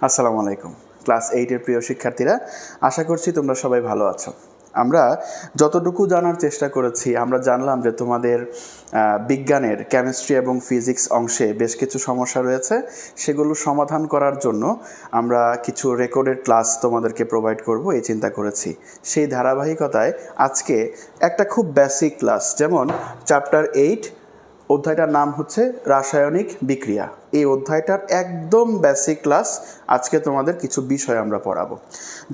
আসসালামু আলাইকুম। ক্লাস 8-এর প্রিয় শিক্ষার্থীরা, আশা করছি তোমরা সবাই ভালো আছো। আমরা যতটুকু জানার চেষ্টা করেছি, আমরা জানলাম যে তোমাদের বিজ্ঞানের কেমিস্ট্রি এবং ফিজিক্স অংশে বেশ কিছু সমস্যা রয়েছে। সেগুলো সমাধান করার জন্য আমরা কিছু রেকর্ডেড ক্লাস তোমাদেরকে প্রোভাইড করব এই চিন্তা করেছি। সেই ধারাবাহিকতায় আজকে একটা খুব বেসিক ক্লাস, যেমন চ্যাপ্টার 8, অধ্যায়টার নাম হচ্ছে রাসায়নিক বিক্রিয়া। এই অধ্যায়টার একদম বেসিক ক্লাস আজকে তোমাদের কিছু বিষয় আমরা পড়াবো।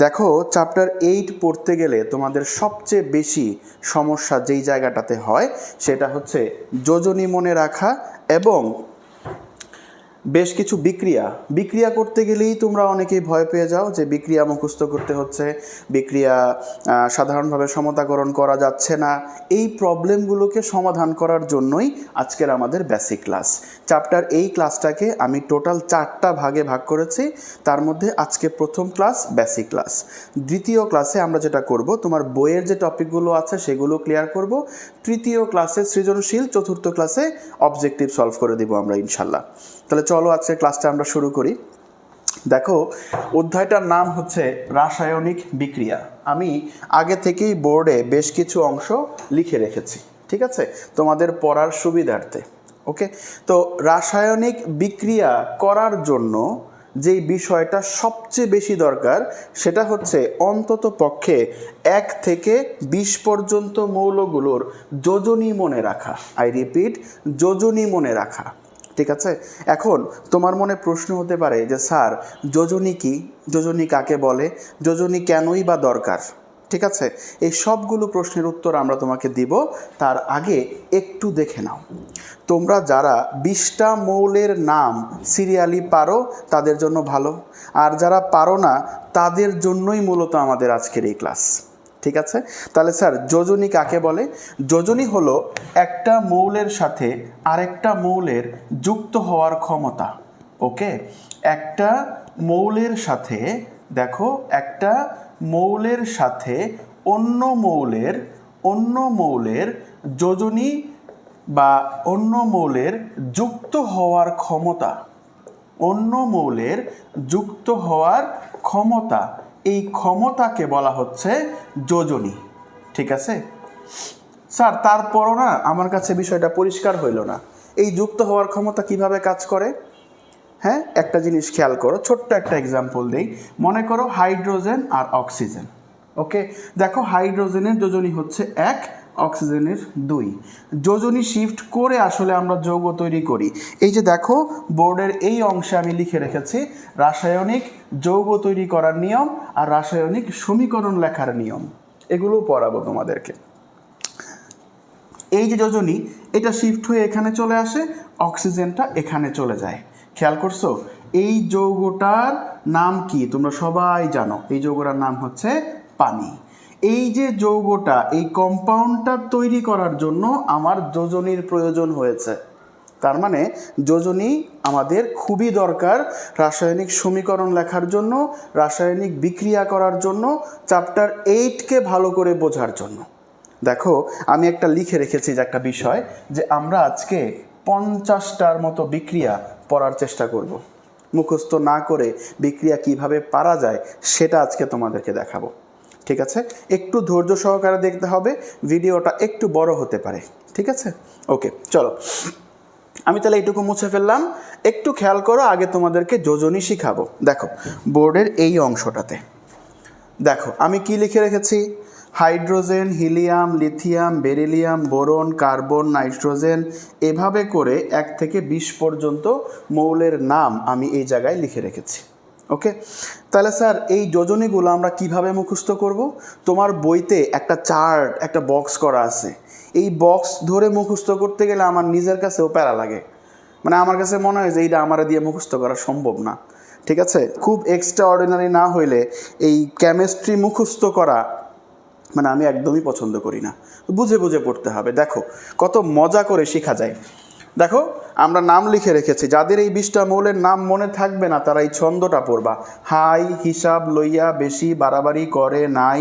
দেখো, চ্যাপ্টার 8 পড়তে গেলে তোমাদের সবচেয়ে বেশি সমস্যা যেই জায়গাটাতে হয় সেটা হচ্ছে যোজনী মনে রাখা এবং বেশ কিছু বিক্রিয়া করতে গেলেই তোমরা অনেকেই ভয় পেয়ে যাও যে বিক্রিয়া মুখস্থ করতে হচ্ছে, বিক্রিয়া সাধারণভাবে সমতাকরণ করা যাচ্ছে না। এই প্রবলেমগুলোকে সমাধান করার জন্যই আজকের আমাদের বেসিক ক্লাস। চ্যাপ্টার এই ক্লাসটাকে আমি টোটাল 4টা ভাগে ভাগ করেছি। তার মধ্যে আজকে প্রথম ক্লাস বেসিক ক্লাস। দ্বিতীয় ক্লাসে আমরা যেটা করব, তোমার বইয়ের যে টপিকগুলো আছে সেগুলো ক্লিয়ার করব। তৃতীয় ক্লাসে সৃজনশীল, চতুর্থ ক্লাসে অবজেক্টিভ সলভ করে দিব আমরা ইনশাল্লাহ। তাহলে চলো আজকে ক্লাসটা আমরা শুরু করি। দেখো, অধ্যায়টার নাম হচ্ছে রাসায়নিক বিক্রিয়া। আমি আগে থেকেই বোর্ডে বেশ কিছু অংশ লিখে রেখেছি, ঠিক আছে, তোমাদের পড়ার সুবিধার্থে। ওকে, তো রাসায়নিক বিক্রিয়া করার জন্য যেই বিষয়টা সবচেয়ে বেশি দরকার সেটা হচ্ছে অন্তত পক্ষে 1 থেকে 20 পর্যন্ত মৌলগুলোর যোজনী মনে রাখা। আই রিপিট, যোজনী মনে রাখা। ঠিক আছে, এখন তোমার মনে প্রশ্ন হতে পারে যে স্যার, যোজনী কি, যোজনী কাকে বলে, যোজনী কেনই বা দরকার? ঠিক আছে, এই সবগুলো প্রশ্নের উত্তর আমরা তোমাকে দিব। তার আগে একটু দেখে নাও, তোমরা যারা 20টা মৌলের নাম সিরিয়ালি পারো তাদের জন্য ভালো, আর যারা পারো না তাদের জন্যই মূলত আমাদের আজকের এই ক্লাস। ঠিক আছে, তাহলে স্যার যোজনী কাকে বলে? যোজনী হলো একটা মৌলের সাথে আরেকটা মৌলের যুক্ত হওয়ার ক্ষমতা। ওকে, একটা মৌলের সাথে, দেখো, একটা মৌলের সাথে অন্য মৌলের যোজনী বা অন্য মৌলের যুক্ত হওয়ার ক্ষমতা, অন্য মৌলের যুক্ত হওয়ার ক্ষমতা, এই ক্ষমতাকে বলা হচ্ছে যোজনী। ঠিক আছে স্যার, তারপরও না আমার কাছে বিষয়টা পরিষ্কার হইল না, এই যুক্ত হওয়ার ক্ষমতা কিভাবে কাজ করে? হ্যাঁ, একটা জিনিস খেয়াল করো, ছোট্ট একটা এক্সাম্পল দেই। মনে করো হাইড্রোজেন আর অক্সিজেন। ওকে, দেখো হাইড্রোজেনের যোজনী হচ্ছে 1, অক্সিজেনের 2। যোজনী শিফট করে আসলে আমরা যৌগ তৈরি করি। এই যে দেখো, বোর্ডের এই অংশে আমি লিখে রেখেছি রাসায়নিক যৌগ তৈরি করার নিয়ম আর রাসায়নিক সমীকরণ লেখার নিয়ম। এগুলো পড়াবো তোমাদেরকে। এই যে যোজনী, এটা শিফট হয়ে এখানে চলে আসে, অক্সিজেনটা এখানে চলে যায়। খেয়াল করছো? এই যৌগটার নাম কি তোমরা সবাই জানো? এই যৌগটার নাম হচ্ছে পানি। এই যে যৌগটা, এই কম্পাউন্ডটা তৈরি করার জন্য আমার যোজনীর প্রয়োজন হয়েছে। তার মানে যোজনী আমাদের খুবই দরকার রাসায়নিক সমীকরণ লেখার জন্য, রাসায়নিক বিক্রিয়া করার জন্য, চ্যাপ্টার 8কে ভালো করে বোঝার জন্য। দেখো, আমি একটা লিখে রেখেছি যে একটা বিষয়, যে আমরা আজকে 50টার মতো বিক্রিয়া পড়ার চেষ্টা করব। মুখস্থ না করে বিক্রিয়া কিভাবে পারা যায় সেটা আজকে তোমাদেরকে দেখাবো। ঠিক আছে, একটু ধৈর্য সহকারে দেখতে হবে, ভিডিওটা একটু বড় হতে পারে। ঠিক আছে, ওকে, চলো আমি তাহলে এইটুকু মুছে ফেললাম। একটু খেয়াল করো, আগে তোমাদেরকে যোজনী শিখাবো। দেখো বোর্ডের এই অংশটাতে দেখো আমি কি লিখে রেখেছি, hydrogen, helium, lithium, beryllium, boron, carbon, nitrogen, এভাবে করে 1 থেকে 20 পর্যন্ত মৌলের নাম আমি এই জায়গায় লিখে রেখেছি। ওকে, তাহলে স্যার এই যোজনীগুলো আমরা কিভাবে মুখস্থ করব? তোমার বইতে একটা চার্ট, একটা বক্স করা আছে। এই বক্স ধরে মুখস্থ করতে গেলে আমার নিজের কাছেও প্যারা লাগে। মানে আমার কাছে মনে হয় যে এইটা আমার দিয়ে মুখস্থ করা সম্ভব না। ঠিক আছে, খুব এক্সট্রা অর্ডিনারি না হইলে এই কেমিস্ট্রি মুখস্থ করা মানে আমি একদমই পছন্দ করি না। বুঝে বুঝে পড়তে হবে। দেখো কত মজা করে শেখা যায়। দেখো আমরা নাম লিখে রেখেছি, যাদের এই 20টা মৌলের নাম মনে থাকবে না তারা এই ছন্দটা পড়বা। হাই হিসাব লইয়া বেশি বাড়াবাড়ি করে নাই,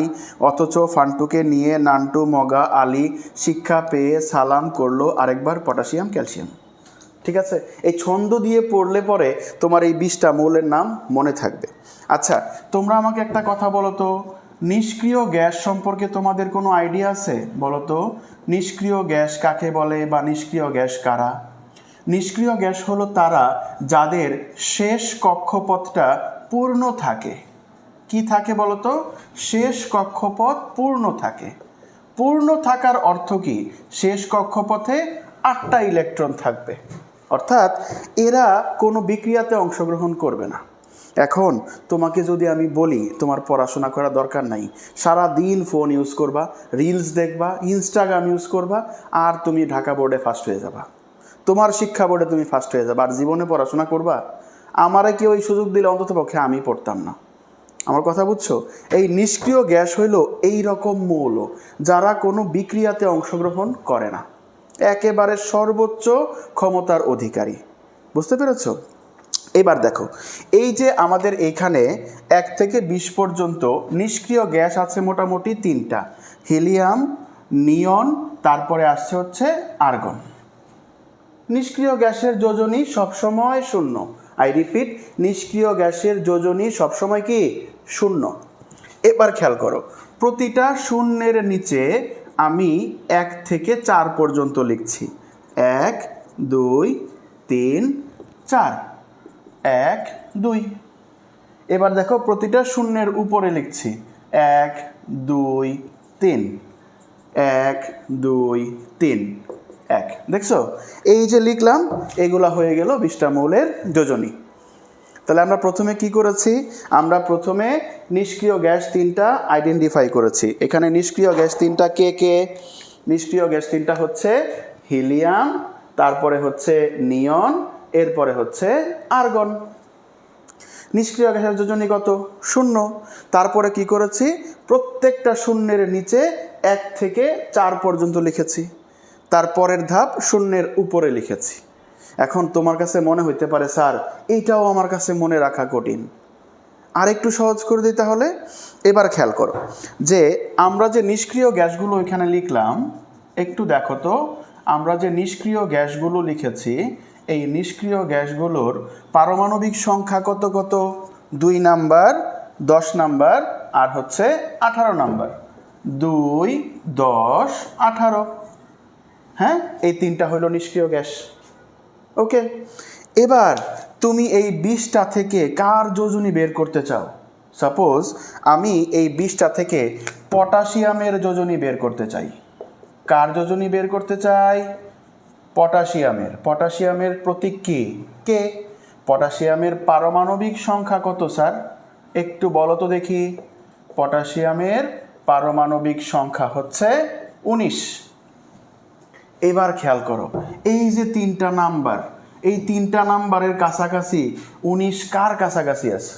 অথচ ফান্টুকে নিয়ে নান্টু মগা আলী শিক্ষা পেয়ে সালাম করলো আরেকবার পটাশিয়াম ক্যালসিয়াম। ঠিক আছে, এই ছন্দ দিয়ে পড়লে পরে তোমার এই 20টা মৌলের নাম মনে থাকবে। আচ্ছা, তোমরা আমাকে একটা কথা বলো তো, নিষ্ক্রিয় গ্যাস সম্পর্কে তোমাদের কোনো আইডিয়া আছে? বলো তো, নিষ্ক্রিয় গ্যাস কাকে বলে বা নিষ্ক্রিয় গ্যাস কারা? নিষ্ক্রিয় গ্যাস হলো তারা যাদের শেষ কক্ষপথটা পূর্ণ থাকে। কি থাকে বলো তো? শেষ কক্ষপথ পূর্ণ থাকে। পূর্ণ থাকার অর্থ কি? শেষ কক্ষপথে 8টা ইলেকট্রন থাকবে, অর্থাৎ এরা কোনো বিক্রিয়াতে অংশগ্রহণ করবে না। এখন তোমাকে যদি আমি বলি তোমার পড়াশোনা করা দরকার নাই, সারা দিন ফোন ইউজ করবা, রিলস দেখবা, ইনস্টাগ্রাম ইউজ করবা, আর তুমি ঢাকা বোর্ডে ফার্স্ট হয়ে যাবা, তোমার শিক্ষা বোর্ডে তুমি ফার্স্ট হয়ে যাবা, আর জীবনে পড়াশোনা করবা? আমারে কেউ এই সুযোগ দিলে অন্তত পক্ষে আমি পড়তাম না। আমার কথা বুঝছো? এই নিষ্ক্রিয় গ্যাস হইল এই রকম মৌল যারা কোনো বিক্রিয়াতে অংশগ্রহণ করে না, একেবারে সর্বোচ্চ ক্ষমতার অধিকারী। বুঝতে পেরেছো? এবার দেখো, এই যে আমাদের এইখানে 1 থেকে 20 পর্যন্ত নিষ্ক্রিয় গ্যাস আছে মোটামুটি 3টা, হিলিয়াম, নিয়ন, তারপরে আসছে হচ্ছে আর্গন। নিষ্ক্রিয় গ্যাসের যোজনী সবসময় শূন্য। আই রিপিট, নিষ্ক্রিয় গ্যাসের যোজনী সবসময় কি? শূন্য। এবার খেয়াল করো, প্রতিটা শূন্যের নিচে আমি 1 থেকে 4 পর্যন্ত লিখছি। 1, 2, 3, 4, 1, 2। এবার দেখো, প্রতিটা শূন্যের উপরে লিখছি 1, 2, 3, 1, 2, 3, 1। দেখছো, এই যে লিখলাম, এগুলা হয়ে গেল 20টা মৌলের যোজনী। তাহলে আমরা প্রথমে কি করেছি? আমরা প্রথমে নিষ্ক্রিয় গ্যাস 3টা আইডেন্টিফাই করেছি। এখানে নিষ্ক্রিয় গ্যাস 3টা কে কে? নিষ্ক্রিয় গ্যাস 3টা হচ্ছে হিলিয়াম, তারপরে হচ্ছে নিয়ন, এরপরে হচ্ছে আর্গন। নিষ্ক্রিয় গ্যাসের যোজনী কত? শূন্য। তারপরে কি করেছি? প্রত্যেকটা শূন্যের নিচে 1 থেকে 4 পর্যন্ত লিখেছি। তারপরের ধাপ শূন্যের উপরে লিখেছি। এখন তোমার কাছে মনে হইতে পারে, স্যার এইটাও আমার কাছে মনে রাখা কঠিন, আর একটু সহজ করে দিই তাহলে। এবার খেয়াল করো যে আমরা যে নিষ্ক্রিয় গ্যাসগুলো এখানে লিখলাম, একটু দেখো তো, আমরা যে নিষ্ক্রিয় গ্যাসগুলো লিখেছি, এই নিষ্ক্রিয় গ্যাসগুলোর পারমাণবিক সংখ্যা কত কত? 2 নাম্বার, 10 নাম্বার, আর হচ্ছে 18 নাম্বার। 2, 10, 18। হ্যাঁ, এই 3টা হলো নিষ্ক্রিয় গ্যাস। ওকে, এবার তুমি এই 20টা থেকে কার যোজনী বের করতে চাও? সাপোজ আমি এই 20টা থেকে পটাশিয়ামের যোজনী বের করতে চাই। কার যোজনী বের করতে চাই? পটাশিয়ামের। পটাশিয়ামের প্রতীক কি? কে। পটাশিয়ামের পারমাণবিক সংখ্যা কত স্যার? একটু বলো তো দেখি। পটাশিয়ামের পারমাণবিক সংখ্যা হচ্ছে 19। এবার খেয়াল করো, এই যে 3টা নাম্বার, এই 3টা নাম্বারের কাছাকাছি 19 কার কাছাকাছি আছে?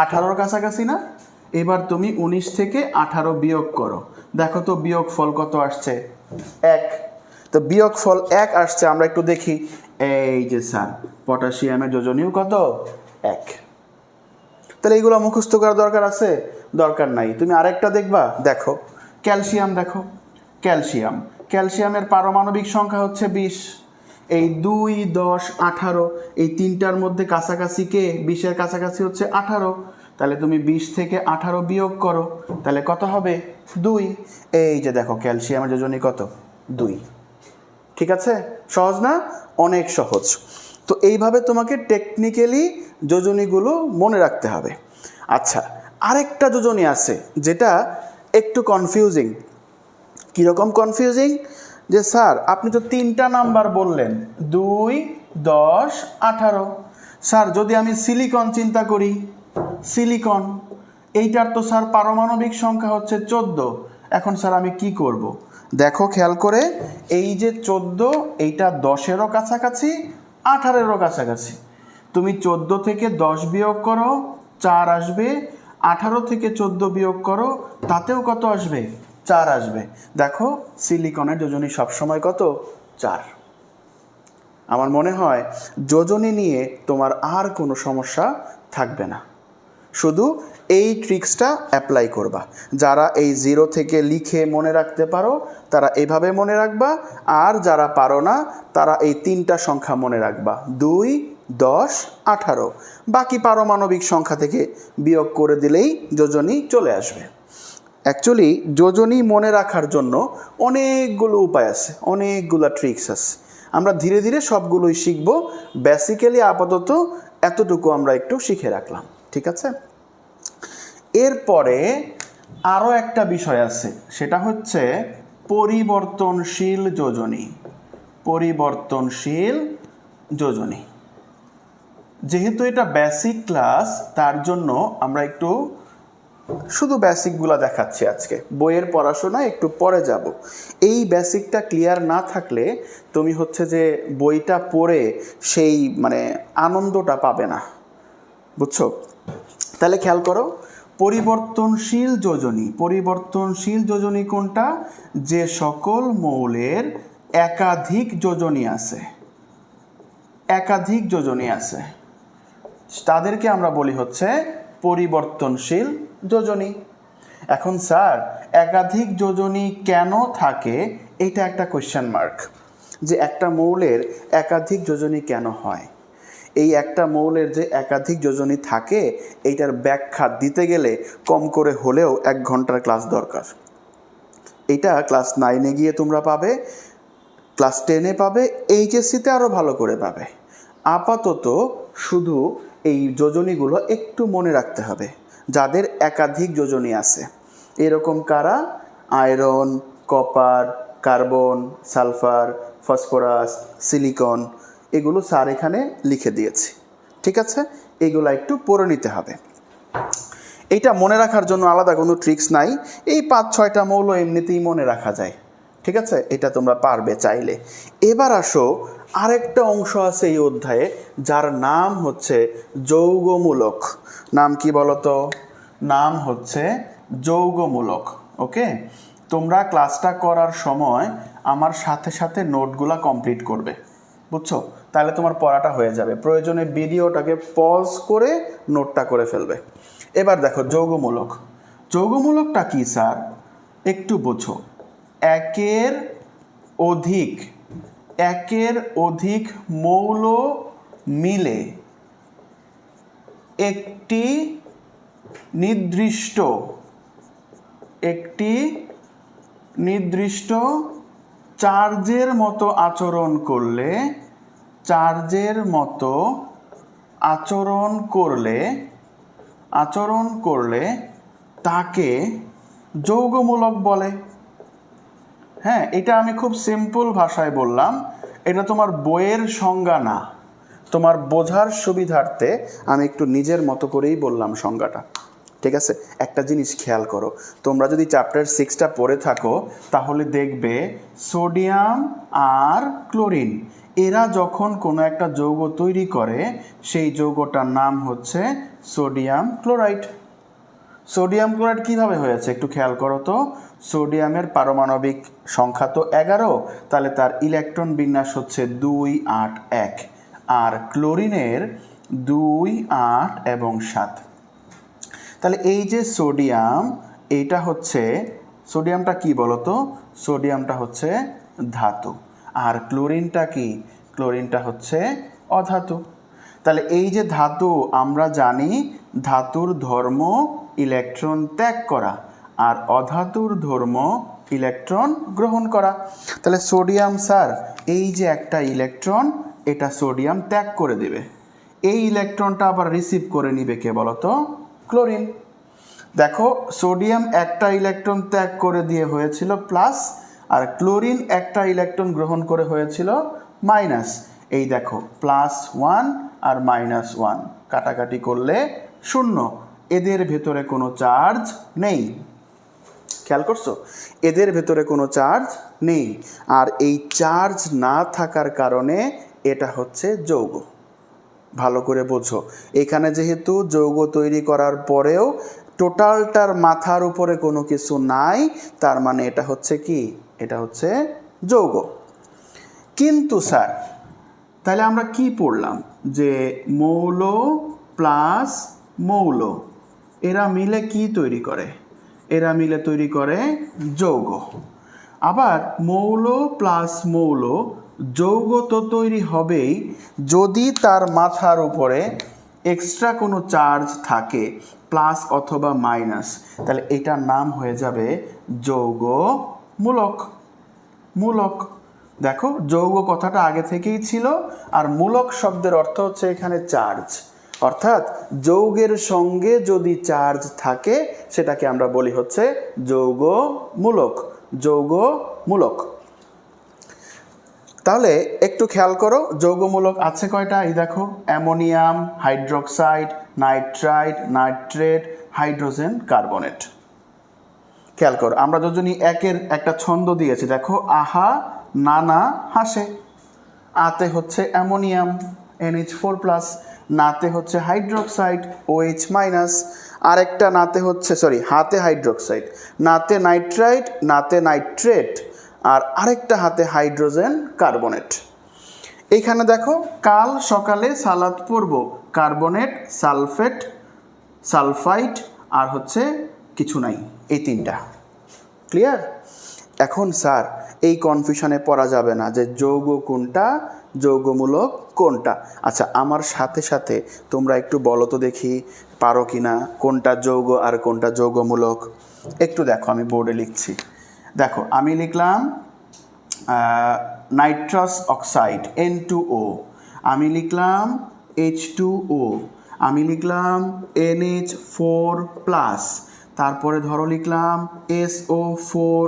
18-র কাছাকাছি না? এবার তুমি 19 থেকে 18 বিয়োগ করো, দেখো তো বিয়োগ ফল কত আসছে? 1। তো বিয়োগ ফল 1 আসছে, আমরা একটু দেখি। এই যে স্যার, পটাশিয়ামের যোজনীয় কত? 1। তাহলে এইগুলো মুখস্থ করার দরকার আছে? দরকার নাই। তুমি আরেকটা দেখবা, দেখো ক্যালসিয়াম। দেখো ক্যালসিয়াম, ক্যালসিয়ামের পারমাণবিক সংখ্যা হচ্ছে 20। এই 2, 10, 18, এই 3টার মধ্যে কাছাকাছি কে? 20-এর কাছাকাছি হচ্ছে 18। তাহলে তুমি 20 থেকে 18 বিয়োগ করো, তাহলে কত হবে? 2। এই যে দেখো, ক্যালসিয়ামের যোজনী কত? 2। ঠিক আছে, সহজ না? অনেক সহজ। তো এইভাবে তোমাকে টেকনিক্যালি যোজনীগুলো মনে রাখতে হবে। আচ্ছা, আরেকটা যোজনী আছে যেটা একটু কনফিউজিং। কীরকম কনফিউজিং? যে স্যার আপনি তো 3টা নাম্বার বললেন, 2, 10, 18। স্যার যদি আমি সিলিকন চিন্তা করি, সিলিকন, এইটার তো স্যার পারমাণবিক সংখ্যা হচ্ছে 14। এখন স্যার আমি কি করব? দেখো খেয়াল করে, এই যে 14, এইটা 10-এরও কাছাকাছি, 18-এরও কাছাকাছি। তুমি 14 থেকে 10 বিয়োগ করো, 4 আসবে। 18 থেকে 14 বিয়োগ করো, তাতেও কত আসবে? 4 আসবে। দেখো সিলিকনের যোজনী সবসময় কত? 4। আমার মনে হয় যোজনী নিয়ে তোমার আর কোনো সমস্যা থাকবে না। শুধু এই ট্রিক্সটা অ্যাপ্লাই করবা। যারা এই 0 থেকে লিখে মনে রাখতে পারো তারা এভাবে মনে রাখবা, আর যারা পারো না তারা এই 3টা সংখ্যা মনে রাখবা, 2, 10, 18। বাকি পারমাণবিক সংখ্যা থেকে বিয়োগ করে দিলেই যোজনী চলে আসবে। অ্যাকচুয়ালি যোজনী মনে রাখার জন্য অনেকগুলো উপায় আছে, অনেকগুলো ট্রিক্স আছে। আমরা ধীরে ধীরে সবগুলোই শিখব। বেসিক্যালি আপাতত এতটুকু আমরা একটু শিখে রাখলাম, ঠিক আছে? এরপরে আরও একটা বিষয় আছে, সেটা হচ্ছে পরিবর্তনশীল যোজনী। পরিবর্তনশীল যোজনী, যেহেতু এটা বেসিক ক্লাস তার জন্য আমরা একটু শুধু বেসিকগুলো দেখাচ্ছি আজকে। বইয়ের পড়াশোনা একটু পরে যাব। এই বেসিকটা ক্লিয়ার না থাকলে তুমি হচ্ছে যে বইটা পড়ে সেই মানে আনন্দটা পাবে না, বুঝছো? তাহলে খেয়াল করো, পরিবর্তনশীল যোজনী। পরিবর্তনশীল যোজনী কোনটা? যে সকল মৌলের একাধিক যোজনী আছে, একাধিক যোজনী আছে, তাদেরকে আমরা বলি হচ্ছে পরিবর্তনশীল যোজনী। এখন স্যার একাধিক যোজনী কেন থাকে, এটা একটা কোয়েশ্চেন মার্ক, যে একটা মৌলের একাধিক যোজনী কেন হয়। এই একটা মৌলের যে একাধিক যোজনী থাকে এইটার ব্যাখ্যা দিতে গেলে কম করে হলেও 1 ঘন্টার ক্লাস দরকার। এটা ক্লাস 9-এ গিয়ে তোমরা পাবে, ক্লাস 10-এ পাবে, এইচএসসিতে আরও ভালো করে পাবে। আপাতত শুধু এই যোজনীগুলো একটু মনে রাখতে হবে, যাদের একাধিক যোজনী আছে। এরকম কারা? Iron, copper, carbon, sulphur, phosphorus, silicon, এগুলো স্যার এখানে লিখে দিয়েছি, ঠিক আছে? এগুলো একটু পড়ে নিতে হবে। এইটা মনে রাখার জন্য আলাদা কোনো ট্রিক্স নাই, এই 5-6টা মৌল এমনিতেই মনে রাখা যায়, ঠিক আছে? এটা তোমরা পারবে চাইলে। এবার আসো, আরেকটা অংশ আছে এই অধ্যায়ে যার নাম হচ্ছে যৌগমূলক। নাম কি বলো তো? নাম হচ্ছে যৌগমূলক। ওকে, তোমরা ক্লাসটা করার সময় আমার সাথে সাথে নোটগুলা কমপ্লিট করবে, বুঝছো? তাহলে তোমার পড়াটা হয়ে যাবে। প্রয়োজনে ভিডিওটাকে পজ করে নোটটা করে ফেলবে। এবার দেখো যৌগমূলক। যৌগমূলকটা কি স্যার? একটু বোঝো। একের অধিক মৌল মিলে একটি নির্দিষ্ট চার্জের মতো আচরণ করলে তাকে যৌগমূলক বলে। হ্যাঁ, এটা আমি খুব সিম্পল ভাষায় বললাম, এটা তোমার বইয়ের সংজ্ঞা না, তোমার বোঝার সুবিধার্থে আমি একটু নিজের মতো করেই বললাম সংজ্ঞাটা, ঠিক আছে? একটা জিনিস খেয়াল করো, তোমরা যদি চ্যাপ্টার 6টা পড়ে থাকো তাহলে দেখবে সোডিয়াম আর ক্লোরিন এরা যখন কোনো একটা যৌগ তৈরি করে সেই যৌগটার নাম হচ্ছে সোডিয়াম ক্লোরাইড। সোডিয়াম ক্লোরাইড কীভাবে হয়েছে একটু খেয়াল করো তো। সোডিয়ামের পারমাণবিক সংখ্যা তো 11, তাহলে তার ইলেকট্রন বিন্যাস হচ্ছে 2, 8, 1, আর ক্লোরিনের 2, 8 এবং 7। তাহলে এই যে সোডিয়াম, এইটা হচ্ছে সোডিয়ামটা কি বলতো? সোডিয়ামটা হচ্ছে ধাতু, আর ক্লোরিনটা কি? ক্লোরিনটা হচ্ছে অধাতু। তাহলে এই যে ধাতু, আমরা জানি ধাতুর ধর্ম ইলেকট্রন ত্যাগ করা, আর অধাতুর ধর্ম ইলেকট্রন গ্রহণ করা। তাহলে সোডিয়াম স্যার এই যে একটা ইলেকট্রন, এটা সোডিয়াম ত্যাগ করে দেবে, এই ইলেকট্রনটা আবার রিসিভ করে নিবে কে বলতো? ক্লোরিন। দেখো সোডিয়াম একটা ইলেকট্রন ত্যাগ করে দিয়ে হয়েছিল প্লাস, আর ক্লোরিন একটা ইলেকট্রন গ্রহণ করে হয়েছিল মাইনাস। এই দেখো +1 আর -1 কাটাকাটি করলে 0, এদের ভেতরে কোনো চার্জ নেই। খেয়াল করছো? এদের ভেতরে কোনো চার্জ নেই, আর এই চার্জ না থাকার কারণে এটা হচ্ছে যৌগ। ভালো করে বোঝো, এখানে যেহেতু যৌগ তৈরি করার পরেও টোটালটার মাথার উপরে কোনো কিছু নাই, তার মানে এটা হচ্ছে কি? এটা হচ্ছে যৌগ। কিন্তু স্যার তাহলে আমরা কি পড়লাম? যে মৌল প্লাস মৌল এরা মিলে কি তৈরি করে? এরা মিলে তৈরি করে যৌগ। আবার মৌল প্লাস মৌল যৌগ তো তৈরি হবেই যদি তার মাথার উপরে এক্সট্রা কোনো চার্জ থাকে, প্লাস অথবা মাইনাস, তাহলে এটার নাম হয়ে যাবে যৌগমূলক। মূলক, দেখো যৌগ কথাটা আগে থেকেই ছিল, আর মূলক শব্দের অর্থ হচ্ছে এখানে চার্জ, অর্থাৎ যৌগের সঙ্গে যদি চার্জ থাকে সেটাকে আমরা বলি হচ্ছে যৌগমূলক। যৌগমূলক। তাহলে একটু খেয়াল করো যৌগমূলক আছে কয়টা? এই দেখো, ammonium, hydroxide, nitrite, nitrate, hydrogen carbonate. খেয়াল করো, আমরা যোজনী একের একটা ছন্দ দিয়েছি, দেখো, আহা নানা হাসে। আতে হচ্ছে অ্যামোনিয়াম NH4+, নাতে হচ্ছে হাইড্রোক্সাইড OH-, আরেকটা নাতে হচ্ছে হাতে হাইড্রোক্সাইড, নাতে নাইট্রাইট, নাতে নাইট্রেট, আর আরেকটা হাতে হাইড্রোজেন কার্বনেট। এইখানে দেখো, কাল সকালে সালাদ পড়ব, কার্বনেট, সালফেট, সালফাইড, আর হচ্ছে কিছু নাই, এই তিনটা। ক্লিয়ার? এখন স্যার এই কনফিউশনে পড়া যাবে না যে যৌগ কোনটা, যৌগমূলক কোনটা। আচ্ছা, আমার সাথে সাথে তোমরা একটু বলো তো দেখি, পারো কি না কোনটা যৌগ আর কোনটা যৌগমূলক। একটু দেখো, আমি বোর্ডে লিখছি। দেখো, আমি লিখলাম নাইট্রাস অক্সাইড N2O, আমি লিখলাম H2O, আমি লিখলাম NH4+, তারপরে ধরো লিখলাম SO4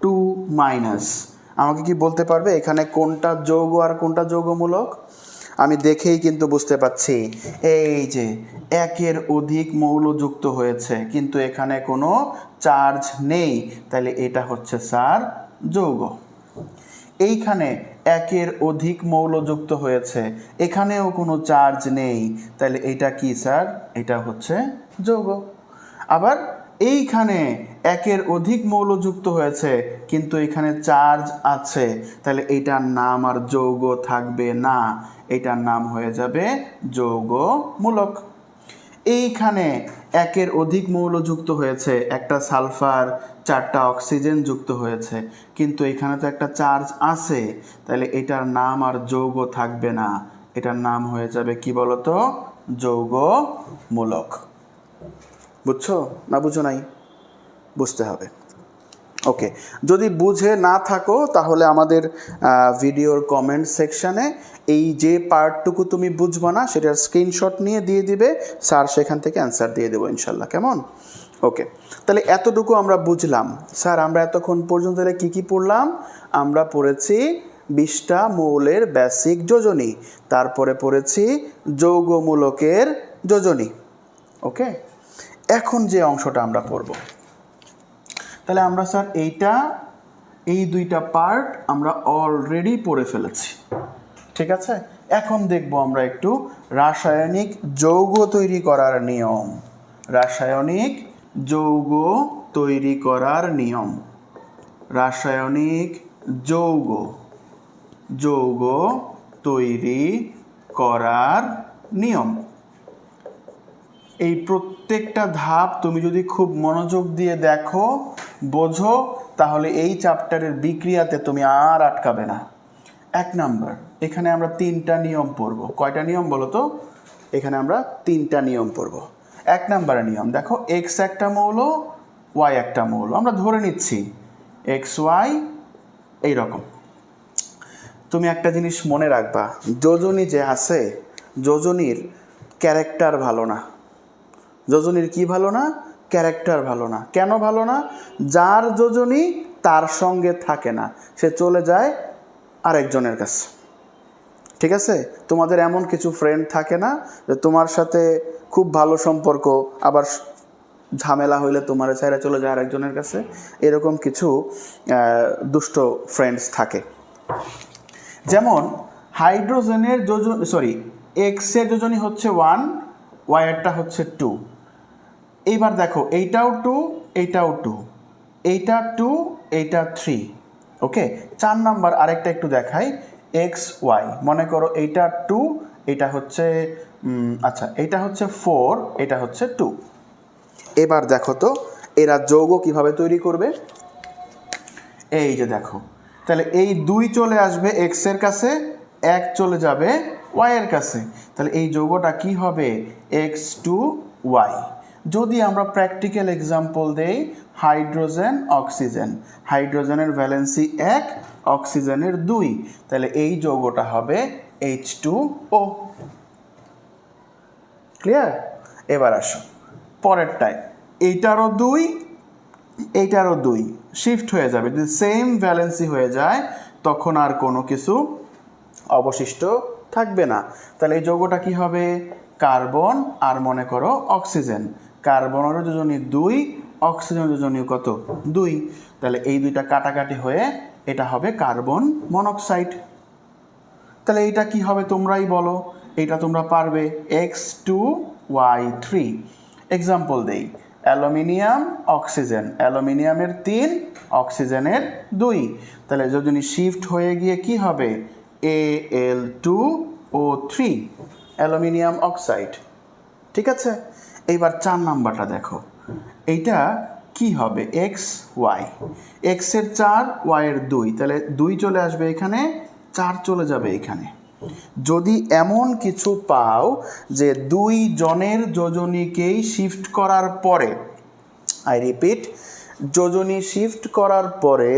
2-। আমাকে কি বলতে পারবে এখানে কোনটা যৌগ আর কোনটা যৌগমূলক? আমি দেখেই কিন্তু বুঝতে পাচ্ছি, এই যে একের অধিক মৌল যুক্ত হয়েছে কিন্তু এখানে কোনো চার্জ নেই, তাহলে এটা হচ্ছে স্যার যৌগ। এইখানে একের অধিক মৌল যুক্ত হয়েছে, এখানেও কোনো চার্জ নেই, তাহলে এটা কি স্যার? এটা হচ্ছে যৌগ। আবার এইখানে একের অধিক মৌল যুক্ত হয়েছে কিন্তু এখানে চার্জ আছে, তাহলে এটার নাম আর যৌগ থাকবে না, এটার নাম হয়ে যাবে যৌগমূলক। এইখানে একের অধিক মৌল যুক্ত হয়েছে, একটা সালফার, 4টা অক্সিজেন যুক্ত হয়েছে, কিন্তু এখানে তো একটা চার্জ আছে, তাহলে এটার নাম আর যৌগ থাকবে না, এটার নাম হয়ে যাবে কি বলতো? যৌগমূলক। বুঝছো না বুঝো নাই? বুঝতে হবে। ওকে, যদি বুঝে না থাকো তাহলে আমাদের ভিডিওর কমেন্ট সেকশানে এই যে পার্টটুকু তুমি বুঝবা না সেটার স্ক্রিনশট নিয়ে দিয়ে দিবে, স্যার সেখান থেকে অ্যান্সার দিয়ে দেবো ইনশাল্লাহ। কেমন? ওকে, তাহলে এতটুকু আমরা বুঝলাম। স্যার আমরা এতক্ষণ পর্যন্ত কী কী পড়লাম? আমরা পড়েছি 20টা মৌলের বেসিক যোজনী, তারপরে পড়েছি যৌগমূলকের যোজনী। ওকে, এখন যে অংশটা আমরা পড়ব, তাহলে আমরা স্যার এই 2টা পার্ট আমরা অলরেডি পড়ে ফেলেছি, ঠিক আছে? এখন দেখব আমরা একটু রাসায়নিক যৌগ তৈরি করার নিয়ম। রাসায়নিক যৌগ তৈরি করার নিয়ম। রাসায়নিক যৌগ তৈরি করার নিয়ম। এই প্রত্যেকটা ধাপ তুমি যদি খুব মনোযোগ দিয়ে দেখো, বোঝো, তাহলে এই চ্যাপ্টারের বিক্রিয়াতে তুমি আর আটকাবে না। 1 নাম্বার, এখানে আমরা 3টা নিয়ম পড়ব। কয়টা নিয়ম বলো তো? এখানে আমরা 3টা নিয়ম পড়ব। 1 নাম্বারের নিয়ম দেখো, X একটা মৌল, Y একটা মৌল, আমরা ধরে নিচ্ছি XY এইরকম। তুমি একটা জিনিস মনে রাখবা, যোজনী যে আছে, যোজনীর ক্যারেক্টার ভালো না। যোজনীর কি ভালো না? ক্যারেক্টার ভালো না। কেন ভালো না? যার যোজনী তার সঙ্গে থাকে না, সে চলে যায় আরেকজনের কাছে। ঠিক আছে? তোমাদের এমন কিছু ফ্রেন্ড থাকে না যে তোমার সাথে খুব ভালো সম্পর্ক, আবার ঝামেলা হইলে তোমার ছেড়ে চলে যায় আরেকজনের কাছে? এরকম কিছু দুষ্ট ফ্রেন্ডস থাকে। যেমন হাইড্রোজেনের এক্সের যোজনী হচ্ছে 1, ওয়াইয়েরটা হচ্ছে 2। এইবার দেখো, এইটাও 2, এইটাও 2, এইটা 2, এইটা 3। ওকে, 4 নাম্বার আরেকটা একটু দেখাই, XY। মনে করো এইটা 2, এটা হচ্ছে এইটা হচ্ছে 4, এটা হচ্ছে 2। এবার দেখো তো এরা যৌগ কিভাবে তৈরি করবে। এই যে দেখো, তাহলে এই 2 চলে আসবে x এর কাছে, 1 চলে যাবে y এর কাছে, তাহলে এই যৌগটা কি হবে X2Y। যদি আমরা প্র্যাকটিক্যাল এক্সাম্পল দেই, হাইড্রোজেন অক্সিজেন, হাইড্রোজেনের ভ্যালেন্সি 1, অক্সিজেনের 2, তাহলে এই যৌগটা হবে H2O। ক্লিয়ার? এবার আসো পরেরটায়, এইটারও 2, এইটারও 2 শিফট হয়ে যাবে। যদি সেম ভ্যালেন্সি হয়ে যায় তখন আর কোনো কিছু অবশিষ্ট থাকবে না। তাহলে এই যৌগটা কি হবে কার্বন আর মনে করো অক্সিজেন, কার্বনের যোজনী 2, অক্সিজেনের যোজনী কত 2, তাহলে এই দুইটা কাটাকাটি হয়ে এটা হবে কার্বন মনোক্সাইড। তাহলে এইটা কি হবে তোমরাই বলো, এইটা তোমরা পারবে X2Y3। এক্সাম্পল দেই, অ্যালুমিনিয়াম অক্সিজেন, অ্যালুমিনিয়ামের 3, অক্সিজেনের 2, তাহলে যোজনী শিফট হয়ে গিয়ে কি হবে Al2O3, অ্যালুমিনিয়াম অক্সাইড। ঠিক আছে, এইবার 4 নাম্বারটা দেখো, এইটা কি হবে XY, X এর 4, Y এর 2, তাহলে 2 চলে আসবে এখানে, 4 চলে যাবে এখানে। যদি এমন কিছু পাও যে 2 জনের যোজনীকেই শিফট করার পরে, আই রিপিট, যোজনী শিফট করার পরে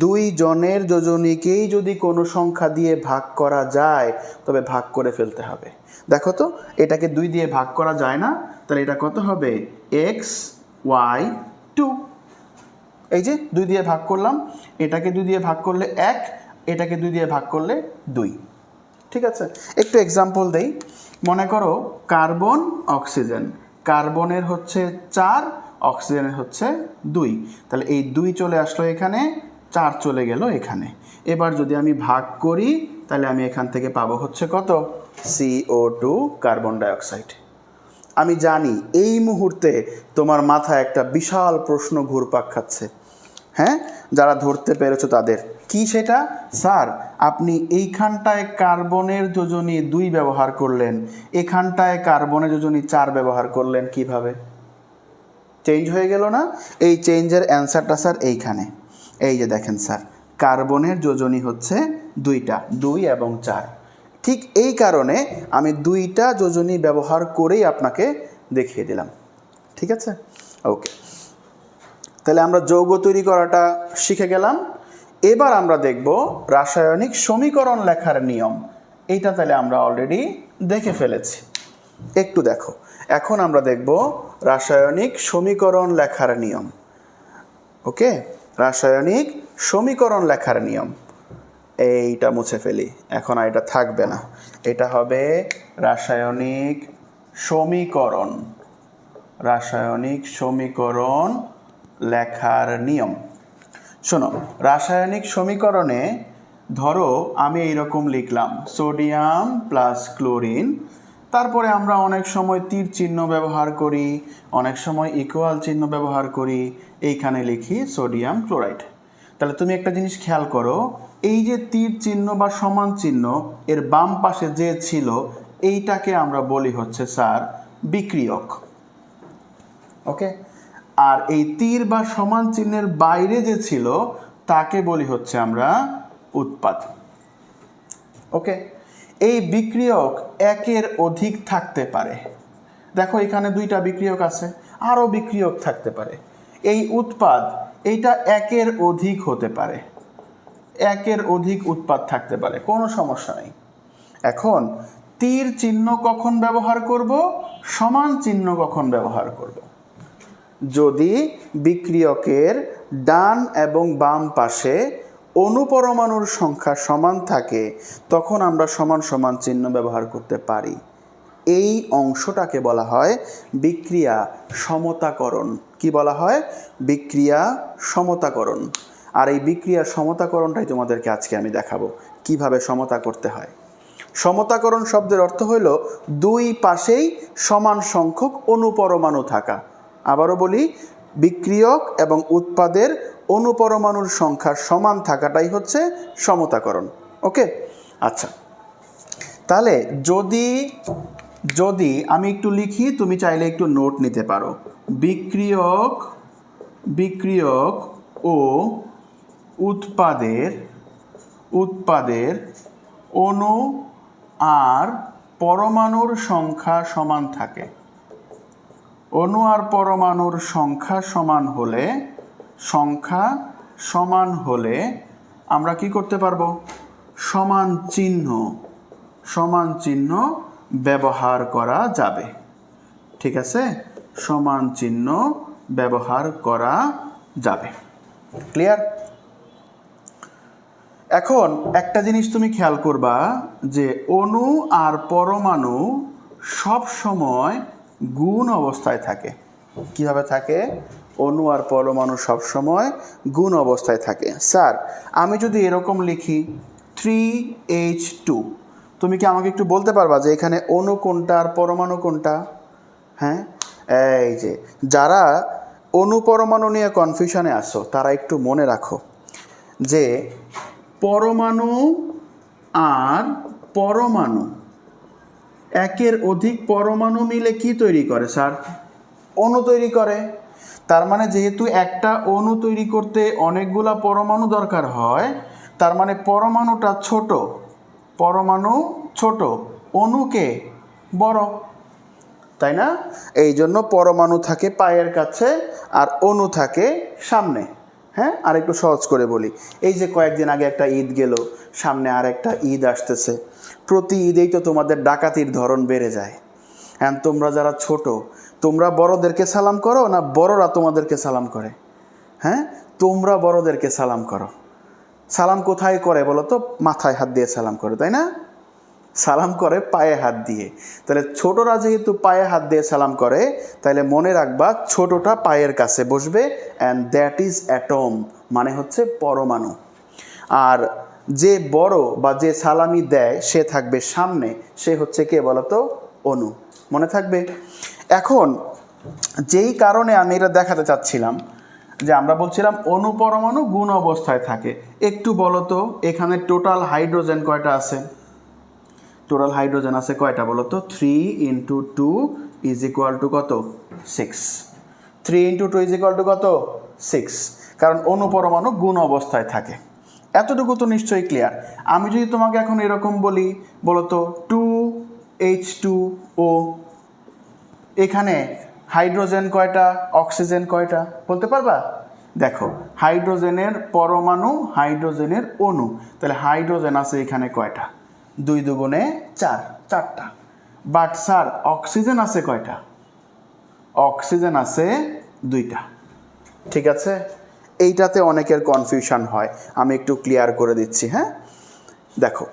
2 জনের যোজনীকেই যদি কোনো সংখ্যা দিয়ে ভাগ করা যায় তবে ভাগ করে ফেলতে হবে। দেখো তো এটাকে 2 দিয়ে ভাগ করা যায় না, তাহলে এটা কত হবে XY2। এই যে 2 দিয়ে ভাগ করলাম, এটাকে 2 দিয়ে ভাগ করলে 1, এটাকে 2 দিয়ে ভাগ করলে 2। ঠিক আছে, একটু এক্সাম্পল দেই, মনে করো কার্বন অক্সিজেন, কার্বনের হচ্ছে 4, অক্সিজেনের হচ্ছে 2, তাহলে এই 2 চলে আসলো এখানে, 4 চলে গেল এখানে। এবার যদি আমি ভাগ করি তাহলে আমি এখান থেকে পাবো হচ্ছে কত CO2, কার্বন ডাইঅক্সাইড। আমি জানি এই মুহূর্তে তোমার মাথায় একটা বিশাল প্রশ্ন ঘুরপাক খাচ্ছে, হ্যাঁ, যারা ধরতে পেরেছো তাদের। কি সেটা? স্যার আপনি এইখানটায় কার্বনের যোজনী 2 ব্যবহার করলেন, এখানটায় কার্বনের যোজনী 4 ব্যবহার করলেন, কিভাবে চেঞ্জ হয়ে গেল না? এই চেঞ্জের অ্যান্সারটা স্যার এইখানে, এই যে দেখেন স্যার, কার্বনের যোজনী হচ্ছে 2টা, 2 এবং 4। ঠিক এই কারণে আমি 2টা যোজনী ব্যবহার করেই আপনাকে দেখিয়ে দিলাম। ঠিক আছে, ওকে, তাহলে আমরা যৌগ তৈরি করাটা শিখে গেলাম। এবার আমরা দেখব রাসায়নিক সমীকরণ লেখার নিয়ম। এইটা তাহলে আমরা অলরেডি দেখে ফেলেছি, একটু দেখো। এখন আমরা দেখব রাসায়নিক সমীকরণ লেখার নিয়ম। ওকে, রাসায়নিক সমীকরণ লেখার নিয়ম। এইটা মুছে ফেলি, এখন আর এটা থাকবে না, এটা হবে রাসায়নিক সমীকরণ, রাসায়নিক সমীকরণ লেখার নিয়ম। শোনো, রাসায়নিক সমীকরণে ধরো আমি এইরকম লিখলাম সোডিয়াম প্লাস ক্লোরিন, তারপরে আমরা অনেক সময় তীর চিহ্ন ব্যবহার করি, অনেক সময় ইকুয়াল চিহ্ন ব্যবহার করি, এইখানে লিখি সোডিয়াম ক্লোরাইড। তাহলে তুমি একটা জিনিস খেয়াল করো, এই যে তীর চিহ্ন বা সমান চিহ্ন এর বাম পাশে যে ছিল এইটাকে আমরা বলি হচ্ছে স্যার বিক্রিয়ক। ওকে, আর এই তীর বা সমান চিহ্নের বাইরে যে ছিল তাকে বলি হচ্ছে আমরা উৎপাদ। ওকে, এই বিক্রিয়ক একের অধিক থাকতে পারে। দেখো এখানে 2টা বিক্রিয়ক আছে, আরও বিক্রিয়ক থাকতে পারে। এই উৎপাদ এইটা একের অধিক হতে পারে, একের অধিক উৎপাদ থাকতে পারে, কোনো সমস্যা নেই। এখন তীর চিহ্ন কখন ব্যবহার করব, সমান চিহ্ন কখন ব্যবহার করব? যদি বিক্রিয়কের ডান এবং বাম পাশে অনুপরমাণুর সংখ্যা সমান থাকে তখন আমরা সমান সমান চিহ্ন ব্যবহার করতে পারি। এই অংশটাকে বলা হয় বিক্রিয়া সমতাকরণ। কি বলা হয়? বিক্রিয়া সমতাকরণ। আর এই বিক্রিয়া সমতাকরণটাই তোমাদেরকে আজকে আমি দেখাবো কিভাবে সমতা করতে হয়। সমতাকরণ শব্দের অর্থ হইল 2 পাশেই সমান সংখ্যক অনুপরমাণু থাকা। আবারও বলি, বিক্রিয়ক এবং উৎপাদের অনুপরমাণুর সংখ্যা সমান থাকাটাই হচ্ছে সমতাকরণ। ওকে, আচ্ছা, তাহলে যদি যদি আমি একটু লিখি, তুমি চাইলে একটু নোট নিতে পারো। বিক্রিয়ক ও উৎপাদের অণু আর পরমাণুর সংখ্যা সমান থাকে। অণু আর পরমাণুর সংখ্যা সমান হলে আমরা কি করতে পারবো? সমান চিহ্ন ব্যবহার করা যাবে। ঠিক আছে, সমান চিহ্ন ব্যবহার করা যাবে। ক্লিয়ার? এখন একটা জিনিস তুমি খেয়াল করবা যে অণু আর পরমাণু সব সময় গুণ অবস্থায় থাকে। কিভাবে থাকে? অণু আর পরমাণু সব সময় গুণ অবস্থায় থাকে। স্যার, আমি যদি এরকম লিখি 3H2, তুমি কি আমাকে একটু বলতে পারবা যে এখানে অণু কোনটা আর পরমাণু কোনটা? হ্যাঁ, এই যে যারা অণু পরমাণু নিয়ে কনফিউশনে আসো তারা একটু মনে রাখো যে পরমাণু আর পরমাণু, একের অধিক পরমাণু মিলে কি তৈরি করে স্যার? অণু তৈরি করে। তার মানে যেহেতু একটা অণু তৈরি করতে অনেকগুলা পরমাণু দরকার হয়, তার মানে পরমাণুটা ছোট, অণুকে বড়, তাই না? এই জন্য পরমাণু থাকে পায়ের কাছে আর অণু থাকে সামনে। হ্যাঁ, আর একটু সহজ করে বলি, এই যে কয়েকদিন আগে একটা ঈদ গেল, সামনে আর একটা ঈদ আসতেছে। প্রতি ঈদেই তো তোমাদের ডাকাতির ধরন বেড়ে যায়। হ্যাঁ, তোমরা যারা ছোট, তোমরা বড়দেরকে সালাম করো না বড়রা তোমাদেরকে সালাম করে? হ্যাঁ, তোমরা বড়দেরকে সালাম করো। সালাম কোথায় করে বলো তো? মাথায় হাত দিয়ে সালাম করে, তাই না? সালাম করে পায়ে হাত দিয়ে। তাহলে ছোটরা যেহেতু পায়ে হাত দিয়ে সালাম করে, তাহলে মনে রাখবা ছোটটা পায়ের কাছে বসবে, অ্যান্ড দ্যাট ইজ অ্যাটম, মানে হচ্ছে পরমাণু। আর যে বড় বা যে সালামি দেয় সে থাকবে সামনে, সে হচ্ছে কে বলতো? অণু। মনে থাকবে? এখন যেই কারণে আমি এটা দেখাতে চাচ্ছিলাম যে আমরা বলছিলাম অণু পরমাণু গুণ অবস্থায় থাকে, একটু বলো তো এখানে টোটাল হাইড্রোজেন কয়টা আছে? টোটাল হাইড্রোজেন আছে কয়টা বলো তো? 3 × 2 = কত? 6। 3 × 2 = কত? 6। কারণ অণু পরমাণু গুণ অবস্থায় থাকে। এতটুকু তো নিশ্চয়ই ক্লিয়ার। আমি যদি তোমাকে এখন এরকম বলি, বলো তো 2H2O, এখানে হাইড্রোজেন কয়টা, অক্সিজেন কয়টা বলতে পারবা? দেখো, হাইড্রোজেনের পরমাণু, হাইড্রোজেনের অণু, তাহলে হাইড্রোজেন আছে এখানে কয়টা? 2 × 2 = 4, 4টা। বাট স্যার অক্সিজেন আছে কয়টা? অক্সিজেন আছে 2টা। ঠিক আছে, এইটাতে অনেকের কনফিউশন হয়, আমি একটু ক্লিয়ার করে দিচ্ছি। হ্যাঁ, দেখো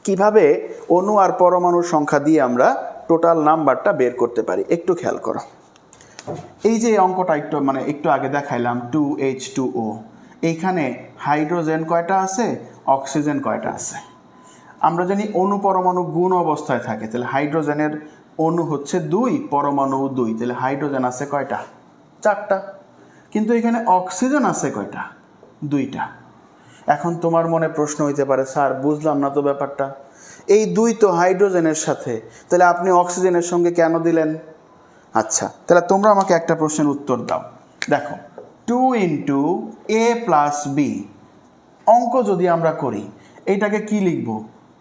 কিভাবে অণু আর পরমাণুর সংখ্যা দিয়ে আমরা টোটাল নাম্বারটা বের করতে পারি, একটু খেয়াল করো। এই যে অঙ্কটা একটু আগে দেখাইলাম 2H2O, এইখানে হাইড্রোজেন কয়টা আছে, অক্সিজেন কয়টা আছে? আমরা জানি অণু পরমাণু গুণ অবস্থায় থাকে, তাহলে হাইড্রোজেনের অণু হচ্ছে 2, পরমাণু 2, তাহলে হাইড্রোজেন আছে কয়টা? 4টা। কিন্তু এখানে অক্সিজেন আছে কয়টা? 2টা। এখন তোমার মনে প্রশ্ন হইতে পারে, স্যার বুঝলাম না তো ব্যাপারটা, এই 2 তো হাইড্রোজেনের সাথে, তাহলে আপনি অক্সিজেনের সঙ্গে কেন দিলেন? আচ্ছা, তাহলে তোমরা আমাকে একটা প্রশ্নের উত্তর দাও। দেখো 2 × A + B অঙ্ক যদি আমরা করি, এইটাকে কি লিখব?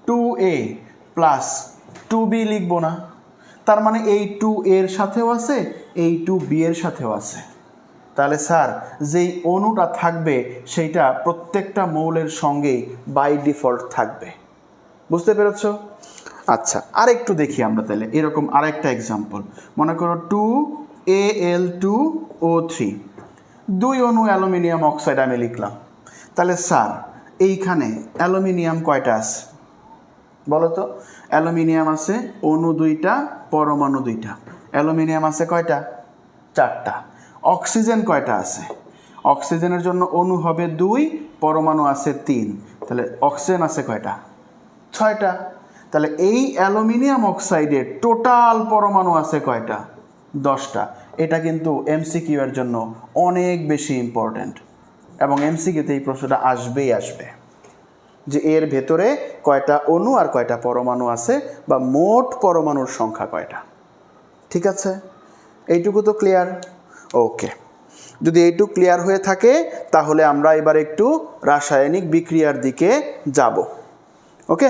2A + 2B লিখব না? তার মানে এই 2 এর সাথেও আছে, এই 2B এর সাথেও আছে। তাহলে স্যার যেই অণুটা থাকবে সেইটা প্রত্যেকটা মৌলের সঙ্গেই বাই ডিফল্ট থাকবে। বুঝতে পেরেছ? আচ্ছা, আরেকটু দেখি আমরা তাহলে এরকম আরেকটা এক্সাম্পল। মনে করো 2Al2O3, 2 অণু অ্যালুমিনিয়াম অক্সাইড আমি লিখলাম। তাহলে স্যার এইখানে অ্যালুমিনিয়াম কয়টা আছে বলো তো? অ্যালুমিনিয়াম আছে অণু 2টা, পরমাণু 2টা। অ্যালুমিনিয়াম আছে কয়টা? 4টা। অক্সিজেন কয়টা আছে? অক্সিজেনের জন্য অণু হবে 2, পরমাণু আছে 3, তাহলে অক্সিজেন আছে কয়টা? 6টা। তাহলে এই অ্যালুমিনিয়াম অক্সাইডের টোটাল পরমাণু আছে কয়টা? 10টা। এটা কিন্তু এমসিকিউ এর জন্য অনেক বেশি ইম্পর্ট্যান্ট, এবং এমসিকিউতে এই প্রশ্নটা আসবেই আসবে। যে এর ভেতরে কয়টা অণু আর কয়টা পরমাণু আছে বা মোট পরমাণুর সংখ্যা কয়টা। ঠিক আছে, এইটুকু তো ক্লিয়ার? ওকে, যদি এইটুকু ক্লিয়ার হয়ে থাকে তাহলে আমরা এবার একটু রাসায়নিক বিক্রিয়ার দিকে যাব। ওকে,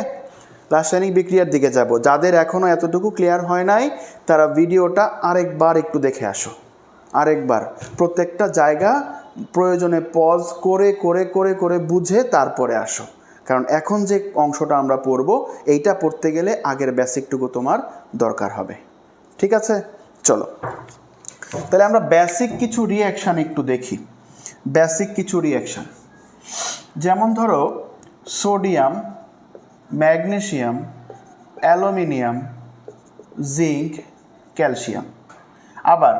রাসায়নিক বিক্রিয়ার দিকে যাব। যাদের এখনও এতটুকু ক্লিয়ার হয় নাই তারা ভিডিওটা আরেকবার একটু দেখে আসো, আরেকবার প্রত্যেকটা জায়গা প্রয়োজনে পজ করে করে করে করে বুঝে তারপরে আসো, কারণ এখন যে অংশটা আমরা পড়ব এইটা পড়তে গেলে আগের বেসিকটুকু তোমার দরকার হবে। ঠিক আছে, চলো তাহলে আমরা বেসিক কিছু রিঅ্যাকশান একটু দেখি। বেসিক কিছু রিঅ্যাকশান, যেমন ধরো sodium, magnesium, aluminium, zinc, calcium. আবার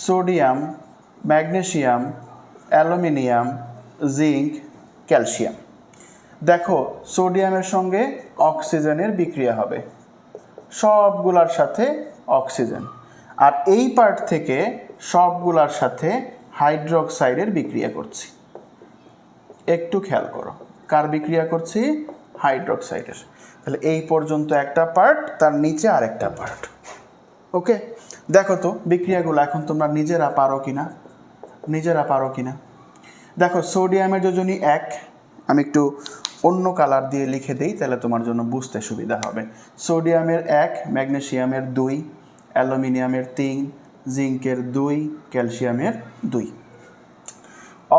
sodium, magnesium, aluminium, zinc, calcium. দেখো সোডিয়ামের সঙ্গে অক্সিজেনের বিক্রিয়া হবে, সবগুলার সাথে অক্সিজেন, আর এই পার্ট থেকে সবগুলার সাথে হাইড্রোক্সাইডের বিক্রিয়া করছি। একটু খেয়াল করো, কার বিক্রিয়া করছি? হাইড্রোক্সাইডের। তাহলে এই পর্যন্ত একটা পার্ট, তার নিচে আরেকটা পার্ট। ওকে, দেখো তো বিক্রিয়াগুলো এখন তোমরা নিজেরা পারো কিনা, নিজেরা পারো কিনা। দেখো সোডিয়ামের যোজনী 1, আমি একটু অন্য কালার দিয়ে লিখে দিই তাহলে তোমার জন্য বুঝতে সুবিধা হবে। সোডিয়ামের 1, ম্যাগনেসিয়ামের 2, অ্যালুমিনিয়ামের 3, জিঙ্কের 2, ক্যালসিয়ামের 2।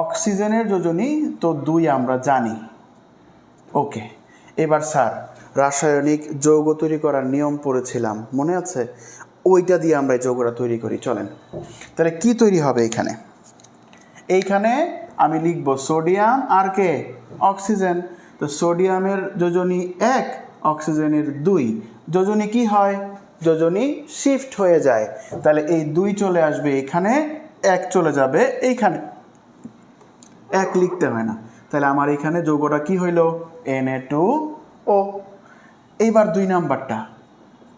অক্সিজেনের যোজনী তো 2 আমরা জানি। ওকে, এবার স্যার রাসায়নিক যৌগ তৈরি করার নিয়ম পড়েছিলাম, মনে আছে? ওইটা দিয়ে আমরা এই যৌগটা তৈরি করি, চলেন। তাহলে কি তৈরি হবে এইখানে? এইখানে আমি লিখব সোডিয়াম আর কে? অক্সিজেন। তো সোডিয়ামের যোজনী 1, অক্সিজেনের 2, যোজনী কি হয়? যোজনী শিফট হয়ে যায়। তাহলে এই 2 চলে আসবে এখানে, 1 চলে যাবে এইখানে, 1 লিখতে হয় না। তাহলে আমার এখানে যৌগটা কি হইল? Na2O। এইবার 2 নাম্বারটা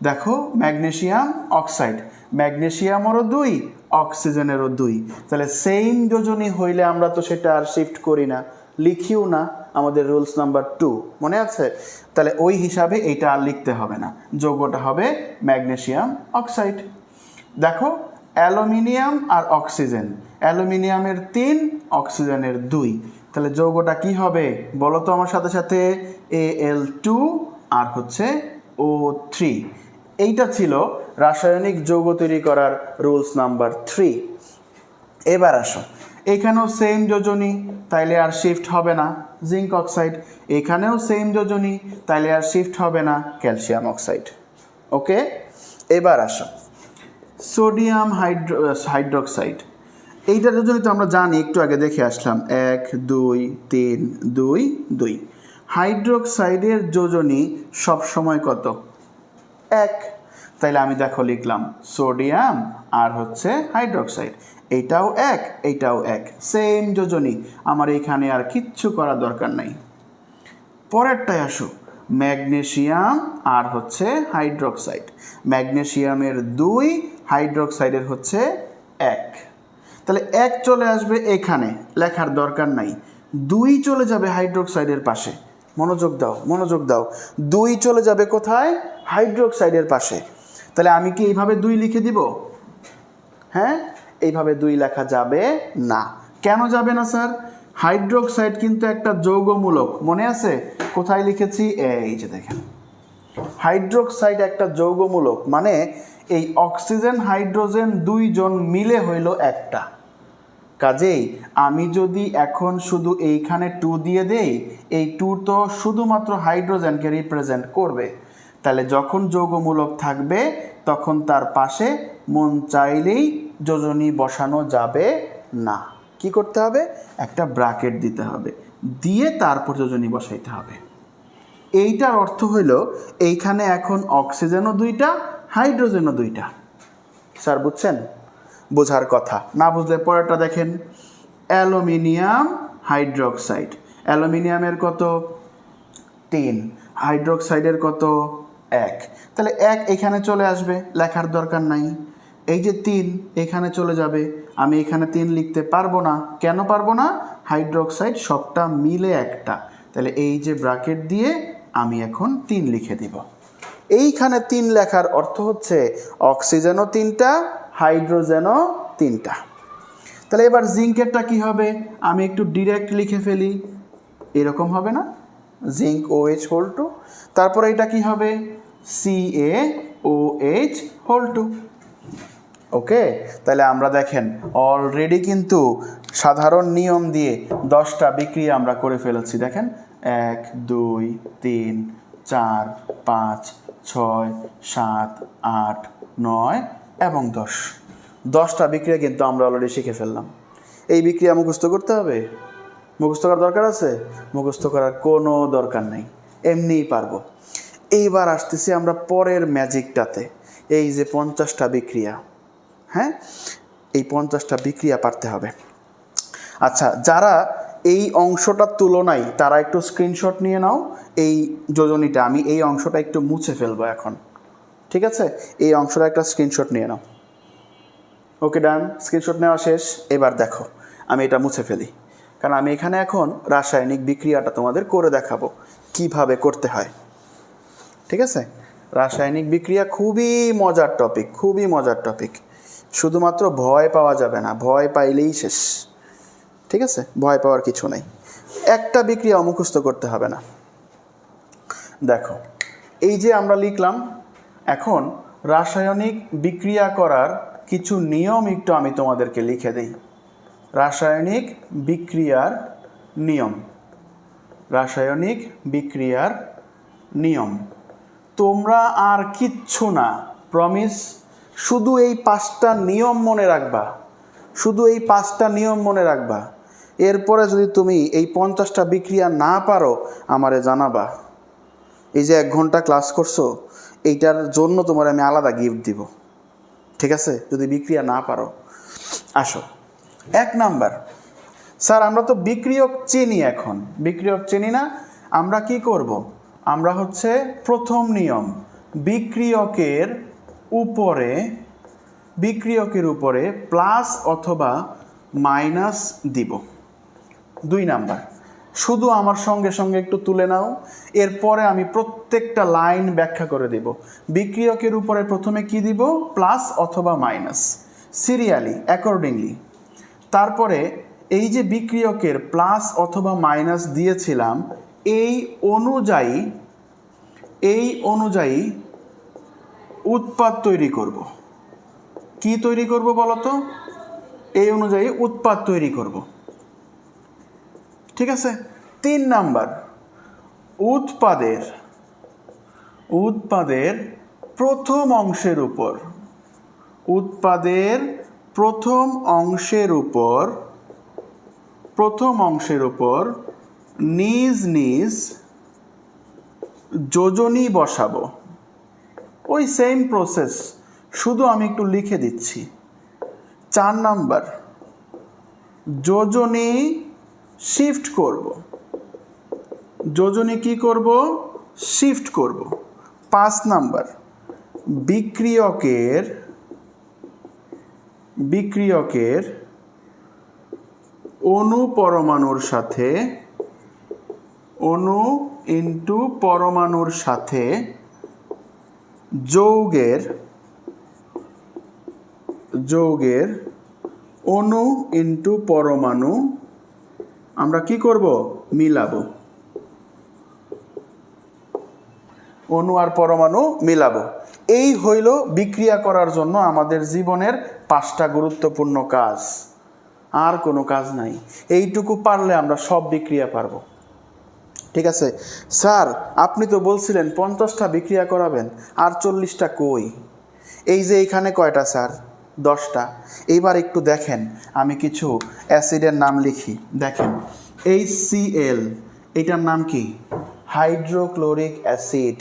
দেখো, ম্যাগনেসিয়াম অক্সাইড, ম্যাগনেসিয়ামেরও 2, অক্সিজেনেরও 2। তাহলে সেম যোজনী হইলে আমরা তো সেটা আর শিফট করি না, লিখিও না, আমাদের রুলস নাম্বার 2 মনে আছে? তাহলে ওই হিসাবে এইটা আর লিখতে হবে না, যৌগটা হবে ম্যাগনেসিয়াম অক্সাইড। দেখো অ্যালুমিনিয়াম আর অক্সিজেন, অ্যালুমিনিয়ামের 3, অক্সিজেনের 2। তাহলে যৌগটা কি হবে বলো তো আমার সাথে সাথে? Al2 আর হচ্ছে O3। এইটা ছিল রাসায়নিক যৌগ তৈরি করার রুলস নাম্বার 3। এবার আসো, এখানেও সেম যোজনী, তাইলে আর শিফট হবে না, জিঙ্ক অক্সাইড। এখানেও সেম যোজনী, তাইলে আর শিফট হবে না, ক্যালসিয়াম অক্সাইড। ওকে, এবার আসো সোডিয়াম হাইড্রোক্সাইড। এইটার যোজনী তো আমরা জানি, একটু আগে দেখে আসলাম, 1 2 3 2 2। হাইড্রোক্সাইডের যোজনী সবসময় কত? 1। তাইলে আমি দেখো লিখলাম সোডিয়াম আর হচ্ছে হাইড্রোক্সাইড, এইটাও 1, এইটাও 1, সেম যোজনী, আমার এইখানে আর কিচ্ছু করার দরকার নাই। পরেরটায় আসো, ম্যাগনেসিয়াম আর হচ্ছে হাইড্রোক্সাইড, ম্যাগনেসিয়ামের 2, হাইড্রোক্সাইডের হচ্ছে 1। তাহলে 1 চলে আসবে এখানে, লেখার দরকার নাই, 2 চলে যাবে হাইড্রোক্সাইডের পাশে। মনোযোগ দাও, মনোযোগ দাও, 2 চলে যাবে কোথায়? হাইড্রোক্সাইডের পাশে। তাহলে আমি কি এইভাবে 2 লিখে দিব? হ্যাঁ, এইভাবে 2 লেখা যাবে না। কেন যাবে না স্যার? হাইড্রোক্সাইড কিন্তু একটা যৌগমূলক, মনে আছে? কোথায় লিখেছি? এই যে দেখেন, হাইড্রোক্সাইড একটা যৌগমূলক, মানে এই অক্সিজেন হাইড্রোজেন 2 জন মিলে হইল একটা। কাজেই আমি যদি এখন শুধু এইখানে 2 দিয়ে দেই, এই 2 তো শুধুমাত্র হাইড্রোজেনকে রিপ্রেজেন্ট করবে। তাহলে যখন যৌগমূলক থাকবে তখন তার পাশে মন চাইলেই যোজনী বসানো যাবে না। কি করতে হবে? একটা ব্র্যাকেট দিতে হবে, দিয়ে তারপর যোজনী বসাইতে হবে। এইটার অর্থ হইল এইখানে এখন অক্সিজেনও 2টা, হাইড্রোজেনও 2টা। স্যার বুঝছেন? বোঝার কথা, না বুঝলে পরেরটা দেখেন, অ্যালুমিনিয়াম হাইড্রোক্সাইড, অ্যালুমিনিয়ামের কত? 3, হাইড্রোক্সাইডের কত? 1। তাহলে 1 এখানে চলে আসবে, লেখার দরকার নাই। এই যে 3 এখানে চলে যাবে, আমি এখানে 3 লিখতে পারবো না। কেন পারবো না? হাইড্রোক্সাইড সবটা মিলে একটা, তাহলে এই যে ব্র্যাকেট দিয়ে আমি এখন 3 লিখে দিব। এইখানে 3 লেখার অর্থ হচ্ছে অক্সিজেনও 3টা, হাইড্রোজেনও 3টা। তাহলে এবার জিঙ্কেরটা কি হবে? আমি একটু ডিরেক্ট লিখে ফেলি, এরকম হবে না? জিঙ্ক OH হোল 2, তারপরে এটা কি হবে? CaOH whole 2। ওকে, তাহলে আমরা দেখেন অলরেডি কিন্তু সাধারণ নিয়ম দিয়ে 10টা বিক্রিয়া আমরা করে ফেলেছি। দেখেন 1 2 3 4 5 6 7 8 9 এবং 10টা বিক্রিয়া কিন্তু আমরা অলরেডি শিখে ফেললাম। এই বিক্রিয়া মুখস্থ করতে হবে? মুখস্থ করার দরকার আছে? মুখস্থ করার কোনো দরকার নেই, এমনিই পারবো। এইবার আসতেছি আমরা পরের ম্যাজিকটাতে, এই যে 50টা বিক্রিয়া। হ্যাঁ, এই 50টা বিক্রিয়া পারতে হবে। আচ্ছা, যারা এই অংশটার তুলনায় তারা একটু স্ক্রিনশট নিয়ে নাও এই যোজনীটা। আমি এই অংশটা একটু মুছে ফেলবো এখন, ঠিক আছে? এই অংশটা একটা স্ক্রিনশট নিয়ে নাও। ওকে, ডান, স্ক্রিনশট নেওয়া শেষ। এবার দেখো আমি এটা মুছে ফেলি, কারণ আমি এখানে এখন রাসায়নিক বিক্রিয়াটা তোমাদের করে দেখাবো কিভাবে করতে হয়। ঠিক আছে? রাসায়নিক বিক্রিয়া খুবই মজার টপিক, খুবই মজার টপিক। শুধুমাত্র ভয় পাওয়া যাবে না, ভয় পাইলেই শেষ। ঠিক আছে, ভয় পাওয়ার কিছু নেই। একটা বিক্রিয়া মুখস্থ করতে হবে না। দেখো এই যে আমরা লিখলাম, এখন রাসায়নিক বিক্রিয়া করার কিছু নিয়ম একটু আমি তোমাদেরকে লিখে দিই। রাসায়নিক বিক্রিয়ার নিয়ম, রাসায়নিক বিক্রিয়ার নিয়ম। তোমরা আর কিচ্ছু না, প্রমিস। শুধু এই 5টা নিয়ম মনে রাখবা, শুধু এই 5টা নিয়ম মনে রাখবা। এরপরে যদি তুমি এই 50টা বিক্রিয়া না পারো আমারে জানাবা। এই যে 1 ঘন্টা ক্লাস করছো, এইটার জন্য তোমার আমি আলাদা গিফট দিব, ঠিক আছে? যদি বিক্রিয়া না পারো। আসো, 1 নাম্বার, স্যার আমরা তো বিক্রিয়ক চিনি, এখন বিক্রিয়ক চিনি না, আমরা কি করব? আমরা হচ্ছে প্রথম নিয়ম, বিক্রিয়কের উপরে প্লাস অথবা মাইনাস দিব। 2 নাম্বার, শুধু আমার সঙ্গে সঙ্গে একটু তুলে নাও, এরপরে আমি প্রত্যেকটা লাইন ব্যাখ্যা করে দেব। বিক্রিয়কের উপরে প্রথমে কি দিব? প্লাস অথবা মাইনাস, সিরিয়ালি অ্যাকর্ডিংলি। তারপরে এই যে বিক্রিয়কের প্লাস অথবা মাইনাস দিয়েছিলাম, এই অনুযায়ী উৎপাদ তৈরি করব। কি তৈরি করব বলো তো? এই অনুযায়ী উৎপাদ তৈরি করব। ঠিক আছে? 3 নাম্বার, উৎপাদের প্রথম অংশের উপর নিজ নিজ যোজনী বসাবো। ওই সেম প্রসেস, শুধু আমি একটু লিখে দিচ্ছি। 4 নাম্বার, যোজনী শিফট করব। যোজনী কি করব? শিফট করব। 5 নাম্বার, বিক্রিয়কের অণু পরমাণুর সাথে যৌগের অণু ইন্টু পরমাণু আমরা কি করব? মিলাবো। অণু আর পরমাণু মিলাবো। এই হইল বিক্রিয়া করার জন্য আমাদের জীবনের 5টা গুরুত্বপূর্ণ কাজ, আর কোনো কাজ নাই। এইটুকু পারলে আমরা সব বিক্রিয়া পারবো। ঠিক আছে? স্যার আপনি তো বলছিলেন 50টা বিক্রিয়া করাবেন, আর 40টা কই? এই যে এইখানে কয়টা স্যার? 10টা। এইবার একটু দেখেন, আমি কিছু অ্যাসিডের নাম লিখি। দেখেন HCl, এটার নাম কি? Hydrochloric acid.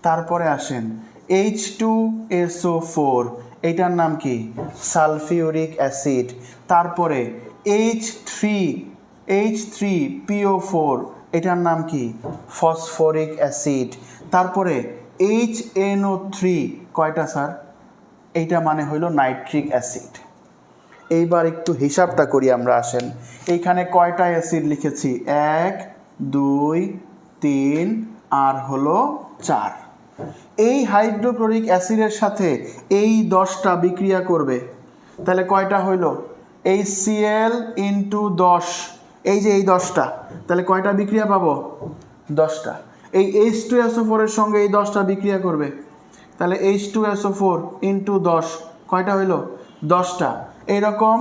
তারপরে আসেন H2SO4, এটার নাম কি? Sulphuric acid. তারপরে H3PO4, এটার নাম কি? Phosphoric acid. তারপরে HNO3, কয়টা স্যার? এইটা মানে হইল নাইট্রিক অ্যাসিড। এইবার একটু হিসাবটা করি আমরা। আসেন, এইখানে কয়টা অ্যাসিড লিখেছি? 1 2 3 আর হলো 4। এই হাইড্রোক্লোরিক অ্যাসিডের সাথে এই 10টা বিক্রিয়া করবে, তাহলে কয়টা হইল? HCl ইন্টু 10, এই যে এই 10টা, তাহলে কয়টা বিক্রিয়া পাবো? 10টা। এই H2SO4 এর সঙ্গে এই 10টা বিক্রিয়া করবে, তাহলে H2SO4 ইন্টু 10 কয়টা হইল? 10টা। এইরকম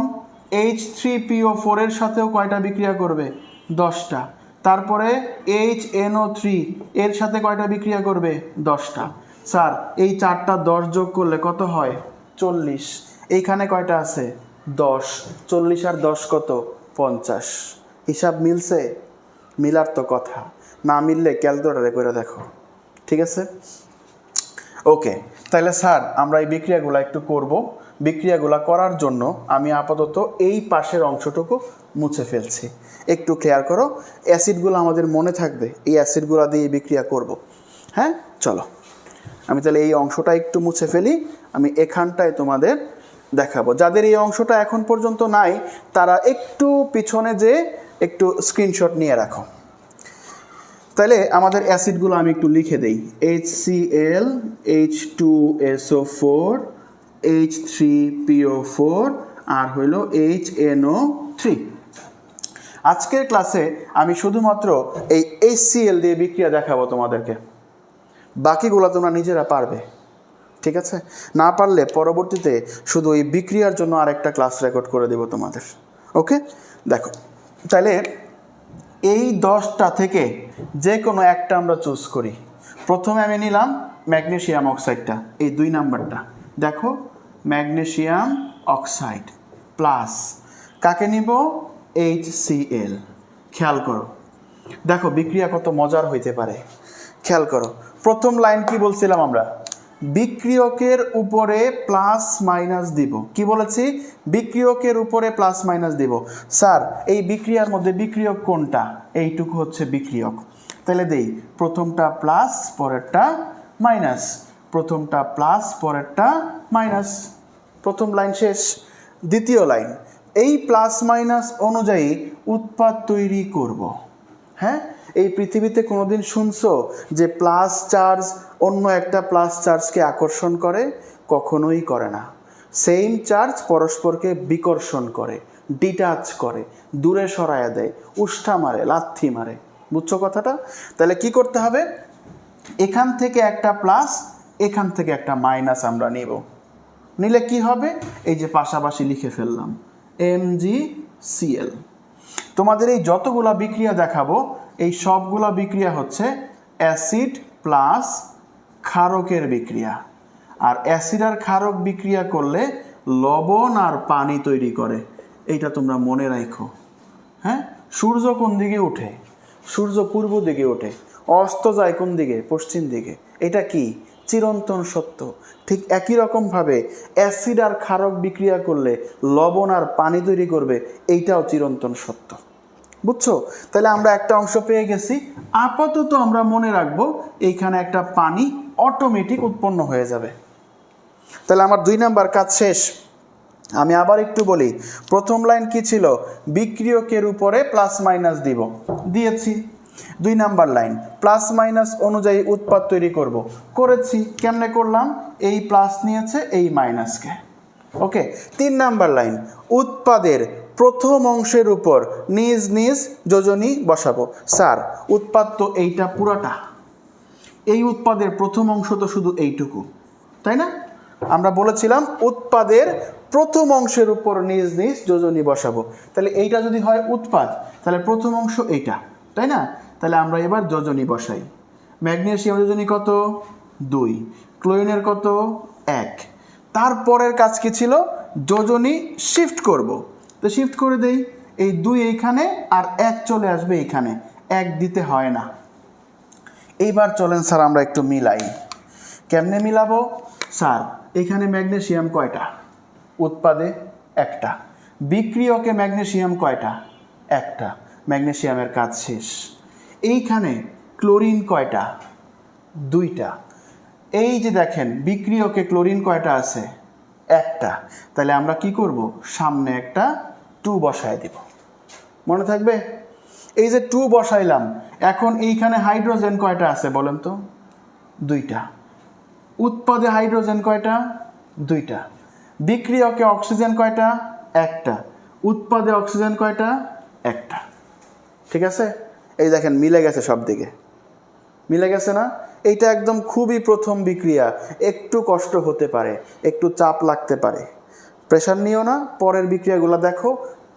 H3PO4 এর সাথেও কয়টা বিক্রিয়া করবে? 10টা। তারপরে HNO3 এর সাথে কয়টা বিক্রিয়া করবে? 10টা। স্যার এই 4টা 10 যোগ করলে কত হয়? 40। এইখানে কয়টা আছে? 10। 40 আর 10 কত? 50। হিসাব মিলছে? মিলার তো কথা, না মিললে ক্যালকুলেটরে করে দেখো, ঠিক আছে? ওকে, তাহলে স্যার আমরা এই বিক্রিয়াগুলো একটু করব। বিক্রিয়াগুলো করার জন্য আমি আপাতত এই পাশের অংশটুকু মুছে ফেলছি। একটু ক্লিয়ার করো, অ্যাসিডগুলো আমাদের মনে থাকবে, এই অ্যাসিডগুলো দিয়ে বিক্রিয়া করব। হ্যাঁ, চলো আমি তাহলে এই অংশটা একটু মুছে ফেলি, আমি এখানটায় তোমাদের দেখাবো। যাদের এই অংশটা এখন পর্যন্ত নাই তারা একটু পিছনে যে একটু স্ক্রিনশট নিয়ে রাখো। তাহলে আমাদের অ্যাসিডগুলো আমি একটু লিখে দেই। HCl, H2SO4, H3PO4 আর হইল HNO3। আজকের ক্লাসে আমি শুধুমাত্র এই HCl দিয়ে বিক্রিয়া দেখাবো তোমাদেরকে, বাকিগুলো তোমরা নিজেরা পারবে, ঠিক আছে? না পারলে পরবর্তীতে শুধু এই বিক্রিয়ার জন্য আরেকটা ক্লাস রেকর্ড করে দেব তোমাদের। ওকে, দেখো তাহলে এই 10টা থেকে যে কোনো একটা আমরা চুজ করি। প্রথমে আমি নিলাম ম্যাগনেসিয়াম অক্সাইডটা, এই 2 নাম্বারটা। দেখো ম্যাগনেসিয়াম অক্সাইড প্লাস কাকে নিব? HCl। খেয়াল করো, দেখো বিক্রিয়া কত মজার হইতে পারে। খেয়াল করো, প্রথম লাইন কি বলছিলাম আমরা? বিক্রিয়কের উপরে প্লাস মাইনাস দিব। কি বলেছি? বিক্রিয়কের উপরে প্লাস মাইনাস দিব। স্যার এই বিক্রিয়ার মধ্যে বিক্রিয়ক কোনটা? এইটুকু হচ্ছে বিক্রিয়ক। তাহলে দেই, প্রথমটা প্লাস পরেরটা মাইনাস, প্রথমটা প্লাস পরেরটা মাইনাস। প্রথম লাইন শেষ। দ্বিতীয় লাইন, এই প্লাস মাইনাস অনুযায়ী উৎপাদ তৈরি করব। হ্যাঁ, এই পৃথিবীতে কোনোদিন শুনছো যে প্লাস চার্জ অন্য একটা প্লাস চার্জকে আকর্ষণ করে? কখনোই করে না। সেম চার্জ পরস্পরকে বিকর্ষণ করে, ডিটাচ করে, দূরে সরায়া দেয়, উষ্ঠা মারে, লাথি মারে। বুঝছো কথাটা? তাহলে কি করতে হবে? এখান থেকে একটা প্লাস, এখান থেকে একটা মাইনাস আমরা নিব। নিলে কি হবে? এই যে পাশাপাশি লিখে ফেললাম MgCl। তোমাদের এই যতগুলা বিক্রিয়া দেখাবো এই সবগুলা বিক্রিয়া হচ্ছে অ্যাসিড প্লাস ক্ষারকের বিক্রিয়া। আর অ্যাসিড আর ক্ষারক বিক্রিয়া করলে লবণ আর পানি তৈরি করে, এইটা তোমরা মনে রাখো। হ্যাঁ, সূর্য কোন দিকে ওঠে? সূর্য পূর্ব দিকে ওঠে। অস্ত যায় কোন দিকে? পশ্চিম দিকে। এটা কি? চিরন্তন সত্য। ঠিক একই রকমভাবে অ্যাসিড আর ক্ষারক বিক্রিয়া করলে লবণ আর পানি তৈরি করবে, এইটাও চিরন্তন সত্য। বুঝছো? তাহলে আমরা একটা অংশ পেয়ে গেছি। আপাতত আমরা মনে রাখবো এইখানে একটা পানি অটোমেটিক উৎপন্ন হয়ে যাবে। তাহলে আমার 2 নাম্বার কাজ শেষ। আমি আবার একটু বলি, প্রথম লাইন কি ছিল? বিক্রিয়কের উপরে প্লাস মাইনাস দিব, দিয়েছি। 2 নাম্বার লাইন, প্লাস মাইনাস অনুযায়ী উৎপাদ তৈরি করব, করেছি। কেমনে করলাম? এই প্লাস নিয়েছে এই মাইনাসকে। ওকে, 3 নাম্বার লাইন, উৎপাদের প্রথম অংশের উপর নিজ নিজ যোজনী বসাবো। স্যার উৎপাদ তো এইটা পুরাটা, এই উৎপাদের প্রথম অংশ তো শুধু এইটুকু, তাই না? আমরা বলেছিলাম উৎপাদের প্রথম অংশের উপর নিজ নিজ যোজনী বসাবো। তাহলে এইটা যদি হয় উৎপাদ, তাহলে প্রথম অংশ এইটা, তাই না? তাহলে আমরা এবার যোজনী বসাই। ম্যাগনেসিয়াম যোজনী কত? 2। ক্লোরিনের কত? 1। তারপরের কাজ কি ছিল? যোজনী শিফট করব। তো শিফট করে দেই, এই 2 এইখানে আর 1 চলে আসবে এইখানে, 1 দিতে হয় না। এইবার চলেন স্যার আমরা একটু মিলাই। কেমনে মিলাবো? স্যার এখানে ম্যাগনেসিয়াম কয়টা? উৎপাদে 1টা। বিক্রিয়কে ম্যাগনেসিয়াম কয়টা? 1টা। ম্যাগনেসিয়ামের কাজ শেষ। এইখানে ক্লোরিন কয়টা? 2টা। এই যে দেখেন বিক্রিয়কে ক্লোরিন কয়টা আছে? 1টা। তাহলে আমরা কি করব? সামনে একটা 2 বসায় দিব। মনে থাকবে? এই যে 2 বসাইলাম, এখন এইখানে হাইড্রোজেন কয়টা আছে বলেন তো? 2টা। উৎপাদে হাইড্রোজেন কয়টা? 2টা। বিক্রিয়কে অক্সিজেন কয়টা? 1টা। উৎপাদে অক্সিজেন কয়টা? 1টা। ঠিক আছে, এই দেখেন মিলে গেছে, সব দিকে মিলে গেছে না? এইটা একদম খুবই প্রথম বিক্রিয়া, একটু কষ্ট হতে পারে, একটু চাপ লাগতে পারে, প্রেশার নিও না, পরের বিক্রিয়াগুলো দেখো,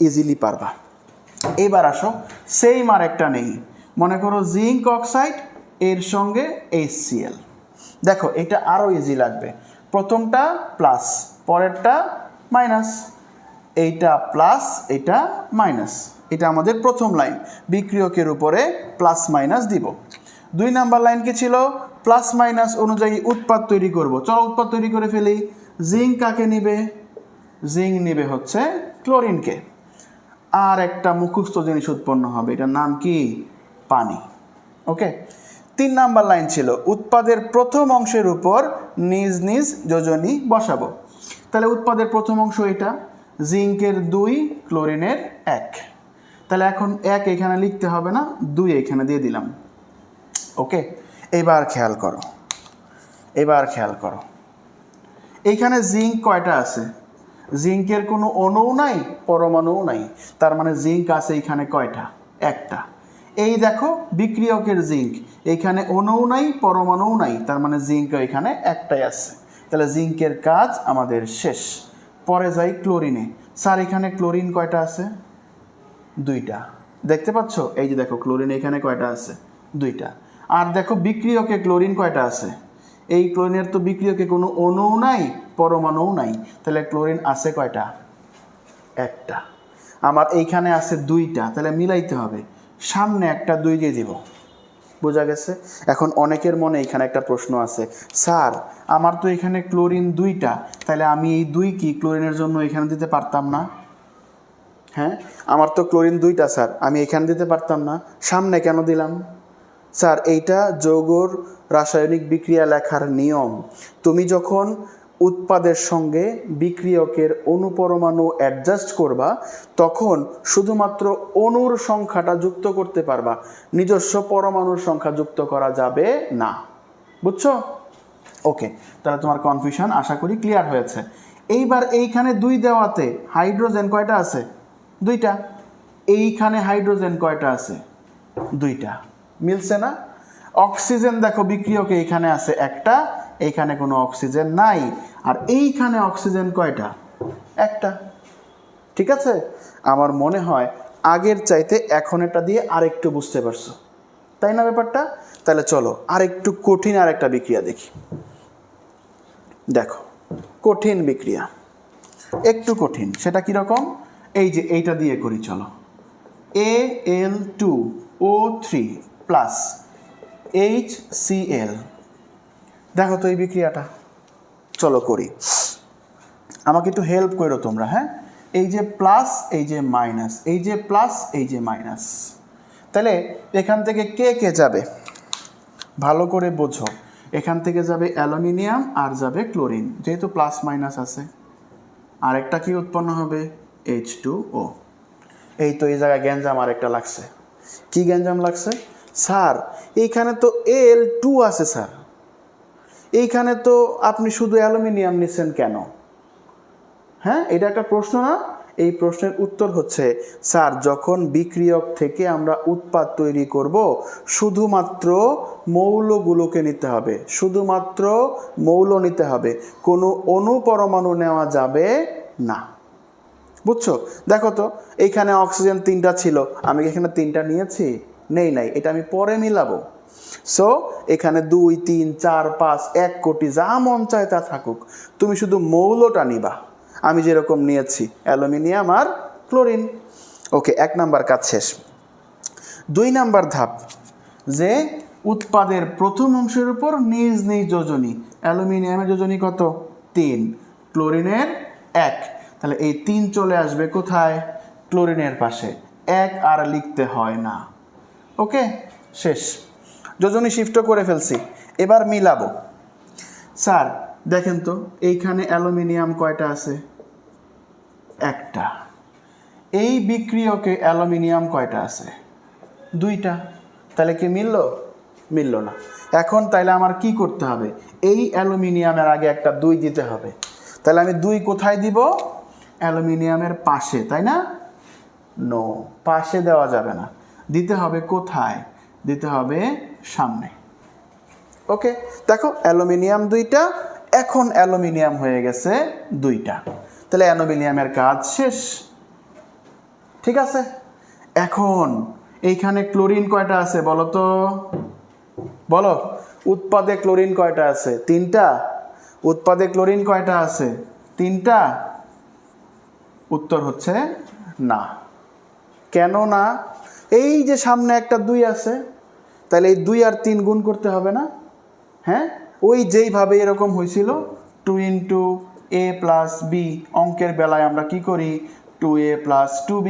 ইজিলি পারবা। এবার আসো, সেম আর একটা নেই, মনে করো জিঙ্ক অক্সাইড এর সঙ্গে HCl। দেখো এটা আরও ইজি লাগবে, প্রথমটা প্লাস, পরেরটা মাইনাস, এইটা প্লাস, এটা মাইনাস, এটা আমাদের প্রথম লাইন, বিক্রিয়কের উপরে প্লাস মাইনাস দিব। 2 নাম্বার লাইন কি ছিল? প্লাস মাইনাস অনুযায়ী উৎপাদ তৈরি করব। চলো উৎপাদ তৈরি করে ফেলি। জিঙ্ক কাকে নিবে? জিঙ্ক নিবে হচ্ছে ক্লোরিনকে। আর একটা মুখস্থ জিনিস উৎপন্ন হবে, এটার নাম কি? পানি। ওকে। 3 নাম্বার লাইন ছিল উৎপাদের প্রথম অংশের উপর নিজ নিজ যোজনী বসাবো। তাহলে উৎপাদের প্রথম অংশ এটা, জিঙ্কের 2, ক্লোরিনের 1। তাহলে এখন 1 এখানে লিখতে হবে না, 2 এখানে দিয়ে দিলাম। ওকে, এবার খেয়াল করো, এবার খেয়াল করো, এইখানে জিঙ্ক কয়টা আছে? জিঙ্কের কোনো অণুও নাই, পরমাণুও নাই, তার মানে জিঙ্ক আছে এখানে কয়টা? 1টা। এই দেখো বিক্রিয়কের জিঙ্ক, এইখানে অণুও নাই, পরমাণুও নাই, তার মানে জিঙ্ক এখানে 1টাই আছে। তাহলে জিঙ্কের কাজ আমাদের শেষ। পরে যাই ক্লোরিনে। স্যার এখানে ক্লোরিন কয়টা আছে? 2টা। দেখতে পাচ্ছ? এই যে দেখো ক্লোরিন এখানে কয়টা আছে? 2টা। আর দেখো বিক্রিয়কে ক্লোরিন কয়টা আছে? এই ক্লোরিনের তো বিক্রিয়কে কোনো অণুও নাই, পরমাণুও নাই, তাহলে ক্লোরিন আছে কয়টা? 1টা। আমার এইখানে আছে 2টা, তাহলে মিলাইতে হবে, সামনে একটা 2 দিয়ে দিব। বোঝা গেছে? এখন অনেকের মনে এখানে একটা প্রশ্ন আছে, স্যার আমার তো এখানে ক্লোরিন 2টা, তাহলে আমি এই 2 কি ক্লোরিনের জন্য এখানে দিতে পারতাম না? হ্যাঁ, আমার তো ক্লোরিন 2টা স্যার, আমি এখানে দিতে পারতাম না, সামনে কেন দিলাম? স্যার এইটা যৌগর রাসায়নিক বিক্রিয়া লেখার নিয়ম। তুমি যখন উৎপাদের সঙ্গে বিক্রিয়কের অণুপরমাণু অ্যাডজাস্ট করবা, তখন শুধুমাত্র অণুর সংখ্যাটা যুক্ত করতে পারবা, নিজস্ব পরমাণুর সংখ্যা যুক্ত করা যাবে না। বুঝছো? ওকে, তাহলে তোমার কনফিউশন আশা করি ক্লিয়ার হয়েছে। এইবার এইখানে 2 দেওয়াতে হাইড্রোজেন কয়টা আছে? 2টা। এইখানে হাইড্রোজেন কয়টা আছে? 2টা। মিলছে না? অক্সিজেন দেখো বিক্রিয়কে এইখানে আছে 1টা, এইখানে কোনো অক্সিজেন নাই, আর এইখানে অক্সিজেন কয়টা? 1টা। ঠিক আছে, আমার মনে হয় আগের চাইতে এখন এটা দিয়ে আরেকটু বুঝতে পারছো, তাই না ব্যাপারটা? তাহলে চলো আরেকটু কঠিন আরেকটা বিক্রিয়া দেখি। দেখো কঠিন বিক্রিয়া, একটু কঠিন, সেটা কীরকম? এই যে এইটা দিয়ে করি, চলো। Al2O3 plus HCl। দেখো তো এই বিক্রিয়াটা, চলো করি, আমাকে একটু হেল্প করো তোমরা। হ্যাঁ, এই যে প্লাস, এই যে মাইনাস, এই যে প্লাস, এই যে মাইনাস, তাহলে এখান থেকে কে কে যাবে ভালো করে বোঝো। এখান থেকে যাবে অ্যালুমিনিয়াম আর যাবে ক্লোরিন, যেহেতু প্লাস মাইনাস আছে। আরেকটা কি উৎপন্ন হবে? H2O। এই তো এই জায়গায় গ্যাঞ্জাম আরেকটা লাগছে। কি গ্যাঞ্জাম লাগছে? স্যার এইখানে তো Al2 আছে স্যার, এইখানে তো আপনি শুধু অ্যালুমিনিয়াম নিছেন কেন? হ্যাঁ, এটা একটা প্রশ্ন না? এই প্রশ্নের উত্তর হচ্ছে, স্যার যখন বিক্রিয়ক থেকে আমরা উৎপাদ তৈরি করব, শুধুমাত্র মৌলগুলোকে নিতে হবে, শুধুমাত্র মৌল নিতে হবে, কোনো অণু পরমাণু নেওয়া যাবে না। বুঝছো? দেখো তো এইখানে অক্সিজেন 3টা ছিল, আমি এখানে 3টা নিয়েছি? নেই নাই, এটা আমি পরে মিলাবো। সো এখানে 2, 3, 4, 5, 1 কোটি যা মন চায় তা থাকুক, তুমি শুধু মৌলটা নিবা, আমি যেরকম নিয়েছি অ্যালুমিনিয়াম আর ক্লোরিন। ওকে, 1 নাম্বার কাজ শেষ। 2 নাম্বার ধাপ, যে উৎপাদের প্রথম অংশের উপর নিজ নিজ যোজনী। অ্যালুমিনিয়ামের যোজনী কত? 3, ক্লোরিনের 1, তাহলে এই 3 চলে আসবে কোথায়? ক্লোরিনের পাশে, 1 আর লিখতে হয় না। ওকে, শেষ, যোজনী শিফটও করে ফেলছি। এবার মিলাবো। স্যার দেখেন তো এইখানে অ্যালুমিনিয়াম কয়টা আছে? 1টা। এই বিক্রিয়কে অ্যালুমিনিয়াম কয়টা আছে? দুইটা, তাহলে কি মিলল না। এখন তাইলে আমার কি করতে হবে, এই অ্যালুমিনিয়ামের আগে একটা 2 দিতে হবে। তাহলে আমি 2 কোথায় দিব, অ্যালুমিনিয়ামের পাশে, তাই না? নো, পাশে দেওয়া যাবে না, দিতে হবে কোথায়, দিতে হবে সামনে। ওকে, দেখো অ্যালুমিনিয়াম 2টা, এখন অ্যালুমিনিয়াম হয়ে গেছে 2টা, তাহলে অ্যালুমিনিয়ামের কাজ শেষ। ঠিক আছে, এখন এইখানে ক্লোরিন কয়টা আছে বলো তো, বলো। উৎপাদে ক্লোরিন কয়টা আছে? 3টা। উৎপাদে ক্লোরিন কয়টা আছে? 3টা। উত্তর হচ্ছে না। কেন না? এই যে সামনে একটা 2 আছে, তাহলে এই 2 আর 3 গুণ করতে হবে না? হ্যাঁ, ওই যেইভাবে এরকম হয়েছিল 2 × a + b, অঙ্কের বেলায় আমরা কি করি, 2a + 2b।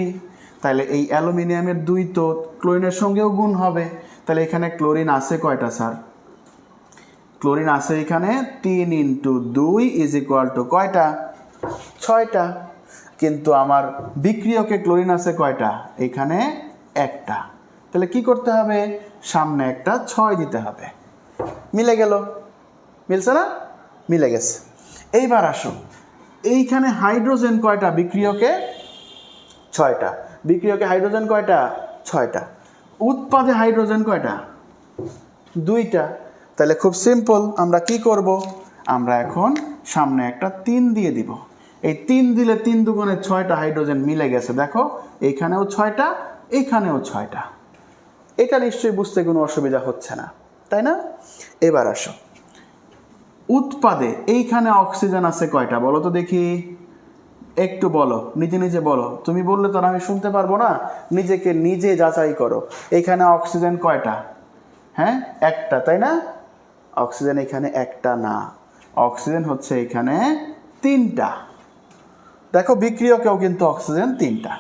তাহলে এই অ্যালুমিনিয়ামের 2 তো ক্লোরিনের সঙ্গেও গুণ হবে, তাহলে এখানে ক্লোরিন আছে কয়টা স্যার? ক্লোরিন আছে এখানে 3 × 2 = কয়টা? 6টা। কিন্তু আমার বিক্রিয়কে ক্লোরিন আছে কয়টা? এখানে একটা, তাহলে কি করতে হবে, সামনে একটা 6 দিতে হবে। মিলে গেল, মিলছে না? মিলে গেছে। এইবার আসো, এইখানে হাইড্রোজেন কয়টা বিক্রিয়কে? 6টা। বিক্রিয়কে হাইড্রোজেন কয়টা? 6টা। উৎপাদে হাইড্রোজেন কয়টা? 2টা। তাহলে খুব সিম্পল, আমরা কি করব, আমরা এখন সামনে একটা 3 দিয়ে দিব। এই 3 দিলে 3 দুগুণে 6টা হাইড্রোজেন মিলে গেছে, দেখো এইখানেও 6টা, এইখানেও 6টা। এটা নিশ্চয়ই বুঝতে কোনো অসুবিধা হচ্ছে না, তাই না? এবার আসো, উৎপাদে এইখানে অক্সিজেন আছে কয়টা বলো তো দেখি, একটু বলো, নিজে নিজে বলো। তুমি বললে তো আমি শুনতে পারবো না, নিজেকে নিজে যাচাই করো। এইখানে অক্সিজেন কয়টা? হ্যাঁ, একটা, তাই না? অক্সিজেন এখানে একটা না, অক্সিজেন হচ্ছে এখানে 3টা। দেখো বিক্রিয়কেও কিন্তু অক্সিজেন 3টা।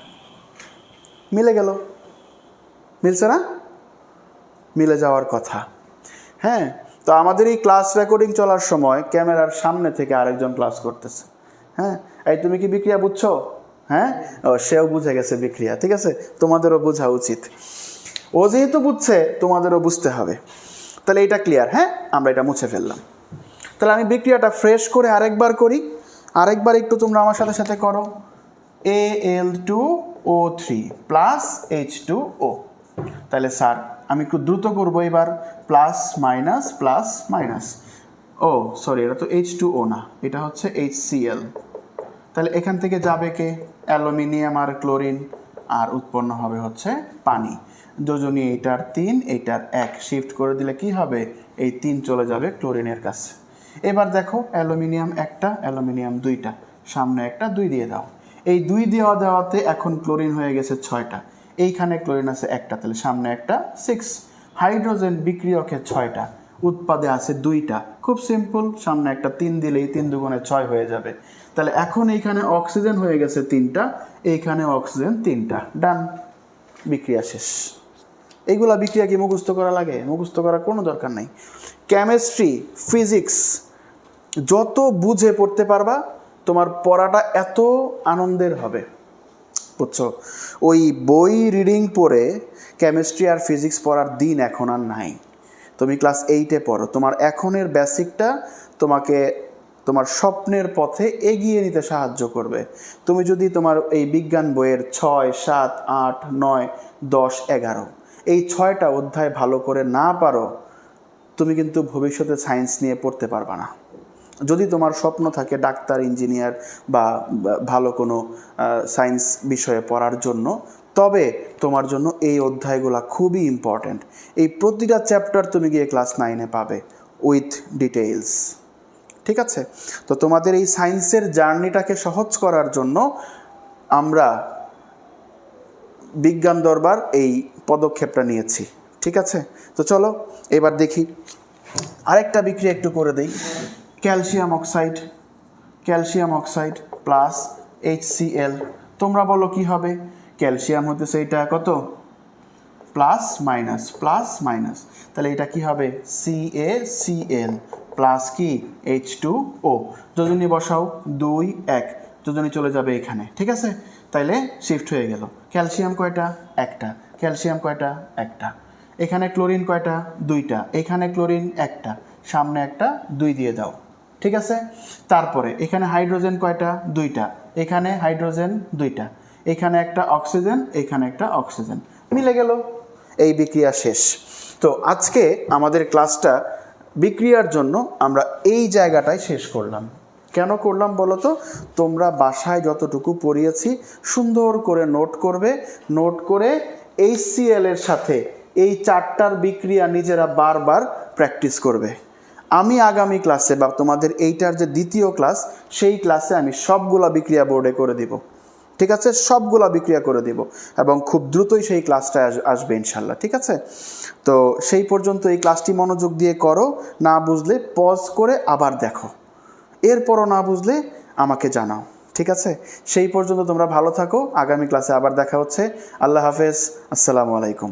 মিলে গেল, মিলছে না? মিলে যাওয়ার কথা। হ্যাঁ, তো আমাদের এই ক্লাস রেকর্ডিং চলার সময় ক্যামেরার সামনে থেকে আরেকজন ক্লাস করতেছে। হ্যাঁ, এই তুমি কি বিক্রিয়া বুঝছো? হ্যাঁ, ও সেও বুঝে গেছে বিক্রিয়া, ঠিক আছে, তোমাদেরও বোঝা উচিত। ও যেহেতু বুঝছে, তোমাদেরও বুঝতে হবে। তাহলে এটা ক্লিয়ার? হ্যাঁ, আমরা এটা মুছে ফেললাম। তাহলে আমি বিক্রিয়াটা ফ্রেশ করে আরেকবার করি, আরেকবার একটু তোমরা আমার সাথে সাথে করো। Al2O3 + H2O। তাহলে স্যার আমি একটু দ্রুত করবো এবার, প্লাস মাইনাস প্লাস মাইনাস। ও সরি, এটা তো H2O না, এটা হচ্ছে HCl। তাহলে এখান থেকে যাবে কে? অ্যালুমিনিয়াম আর ক্লোরিন, আর উৎপন্ন হবে হচ্ছে পানি। যোজনী এইটার 3, এইটার 1 শিফট করে দিলে কি হবে, এই 3 চলে যাবে ক্লোরিনের কাছে। এবার দেখো অ্যালুমিনিয়াম একটা, অ্যালুমিনিয়াম 2টা, সামনে একটা 2 দিয়ে দাও। এই 2 দেওয়াতে এখন ক্লোরিন হয়ে গেছে 6টা, এইখানে ক্লোরিন আছে একটা, তাহলে সামনে একটা 6। হাইড্রোজেন বিক্রিয়কে 6টা, উৎপাদে আছে 2টা। খুব সিম্পল, সামনে একটা 3 দিলেই 3 দুগুণে 6 হয়ে যাবে। তাহলে এখন এইখানে অক্সিজেন হয়ে গেছে 3টা, এইখানে অক্সিজেন 3টা, ডান, বিক্রিয়া শেষ। এইগুলা বিক্রিয়া কি মুখস্থ করা লাগে? মুখস্থ করার কোনো দরকার নাই। কেমিস্ট্রি, ফিজিক্স যত বুঝে পড়তে পারবা, তোমার পড়াটা এত আনন্দের হবে, বুঝছো? ওই বই রিডিং পড়ে কেমিস্ট্রি আর ফিজিক্স পড়ার দিন এখন আর নাই। তুমি ক্লাস 8-এ পড়ো, তোমার এখনের বেসিকটা তোমাকে তোমার স্বপ্নের পথে এগিয়ে নিতে সাহায্য করবে। তুমি যদি তোমার এই বিজ্ঞান বইয়ের 6, 7, 8, 9, 10, 11 এই 6টা অধ্যায় ভালো করে না পারো, তুমি কিন্তু ভবিষ্যতে সায়েন্স নিয়ে পড়তে পারবা না। যদি তোমার স্বপ্ন থাকে ডাক্তার, ইঞ্জিনিয়ার বা ভালো কোনো সায়েন্স বিষয়ে পড়ার জন্য, তবে তোমার জন্য এই অধ্যায়গুলো খুবই ইম্পর্ট্যান্ট। এই প্রতিটা চ্যাপ্টার তুমি গিয়ে ক্লাস 9-এ পাবে উইথ ডিটেইলস, ঠিক আছে? তো তোমাদের এই সায়েন্সের জার্নিটাকে সহজ করার জন্য আমরা বিজ্ঞান দরবার এই পদক্ষেপটা নিয়েছি, ঠিক আছে? তো চলো এবার দেখি আরেকটা বিক্রিয়া একটু করে দেই। ক্যালসিয়াম অক্সাইড প্লাস HCl, তোমরা বলো কি হবে? ক্যালসিয়াম হতেছে এটা কত, প্লাস মাইনাস, তাহলে এটা কি হবে? CaCl প্লাস কি H2O। যোজনী বসাও, 2, 1, যোজনী চলে যাবে এখানে, ঠিক আছে? তাইলে শিফট হয়ে গেল। ক্যালসিয়াম কয়টা? একটা, ক্যালসিয়াম কয়টা? একটা। এখানে ক্লোরিন কয়টা? দুইটা। এখানে ক্লোরিন একটা, সামনে একটা 2 দিয়ে দাও, ঠিক আছে। তারপরে এখানে হাইড্রোজেন কয়টা? দুইটা। এখানে হাইড্রোজেন দুইটা। এখানে একটা অক্সিজেন, এখানে একটা অক্সিজেন, মিলে গেল। এই বিক্রিয়া শেষ। তো আজকে আমাদের ক্লাসটা বিক্রিয়ার জন্য আমরা এই জায়গাটায় শেষ করলাম। কেন করলাম বলো তো? তোমরা বাসায় যতটুকু পড়িয়েছি সুন্দর করে নোট করবে, নোট করে HCl এর সাথে এই 4টার বিক্রিয়া নিজেরা বারবার প্র্যাকটিস করবে। আমি আগামী ক্লাসে বা তোমাদের এইটার যে দ্বিতীয় ক্লাস, সেই ক্লাসে আমি সবগুলা বিক্রিয়া বোর্ডে করে দিব, ঠিক আছে? সবগুলা বিক্রিয়া করে দিব এবং খুব দ্রুতই সেই ক্লাসটা আসবে ইনশাল্লাহ, ঠিক আছে? তো সেই পর্যন্ত এই ক্লাসটি মনোযোগ দিয়ে করো, না বুঝলে পজ করে আবার দেখো, এরপরও না বুঝলে আমাকে জানাও, ঠিক আছে? সেই পর্যন্ত তোমরা ভালো থাকো, আগামী ক্লাসে আবার দেখা হচ্ছে। আল্লাহ হাফেজ, আসসালামু আলাইকুম।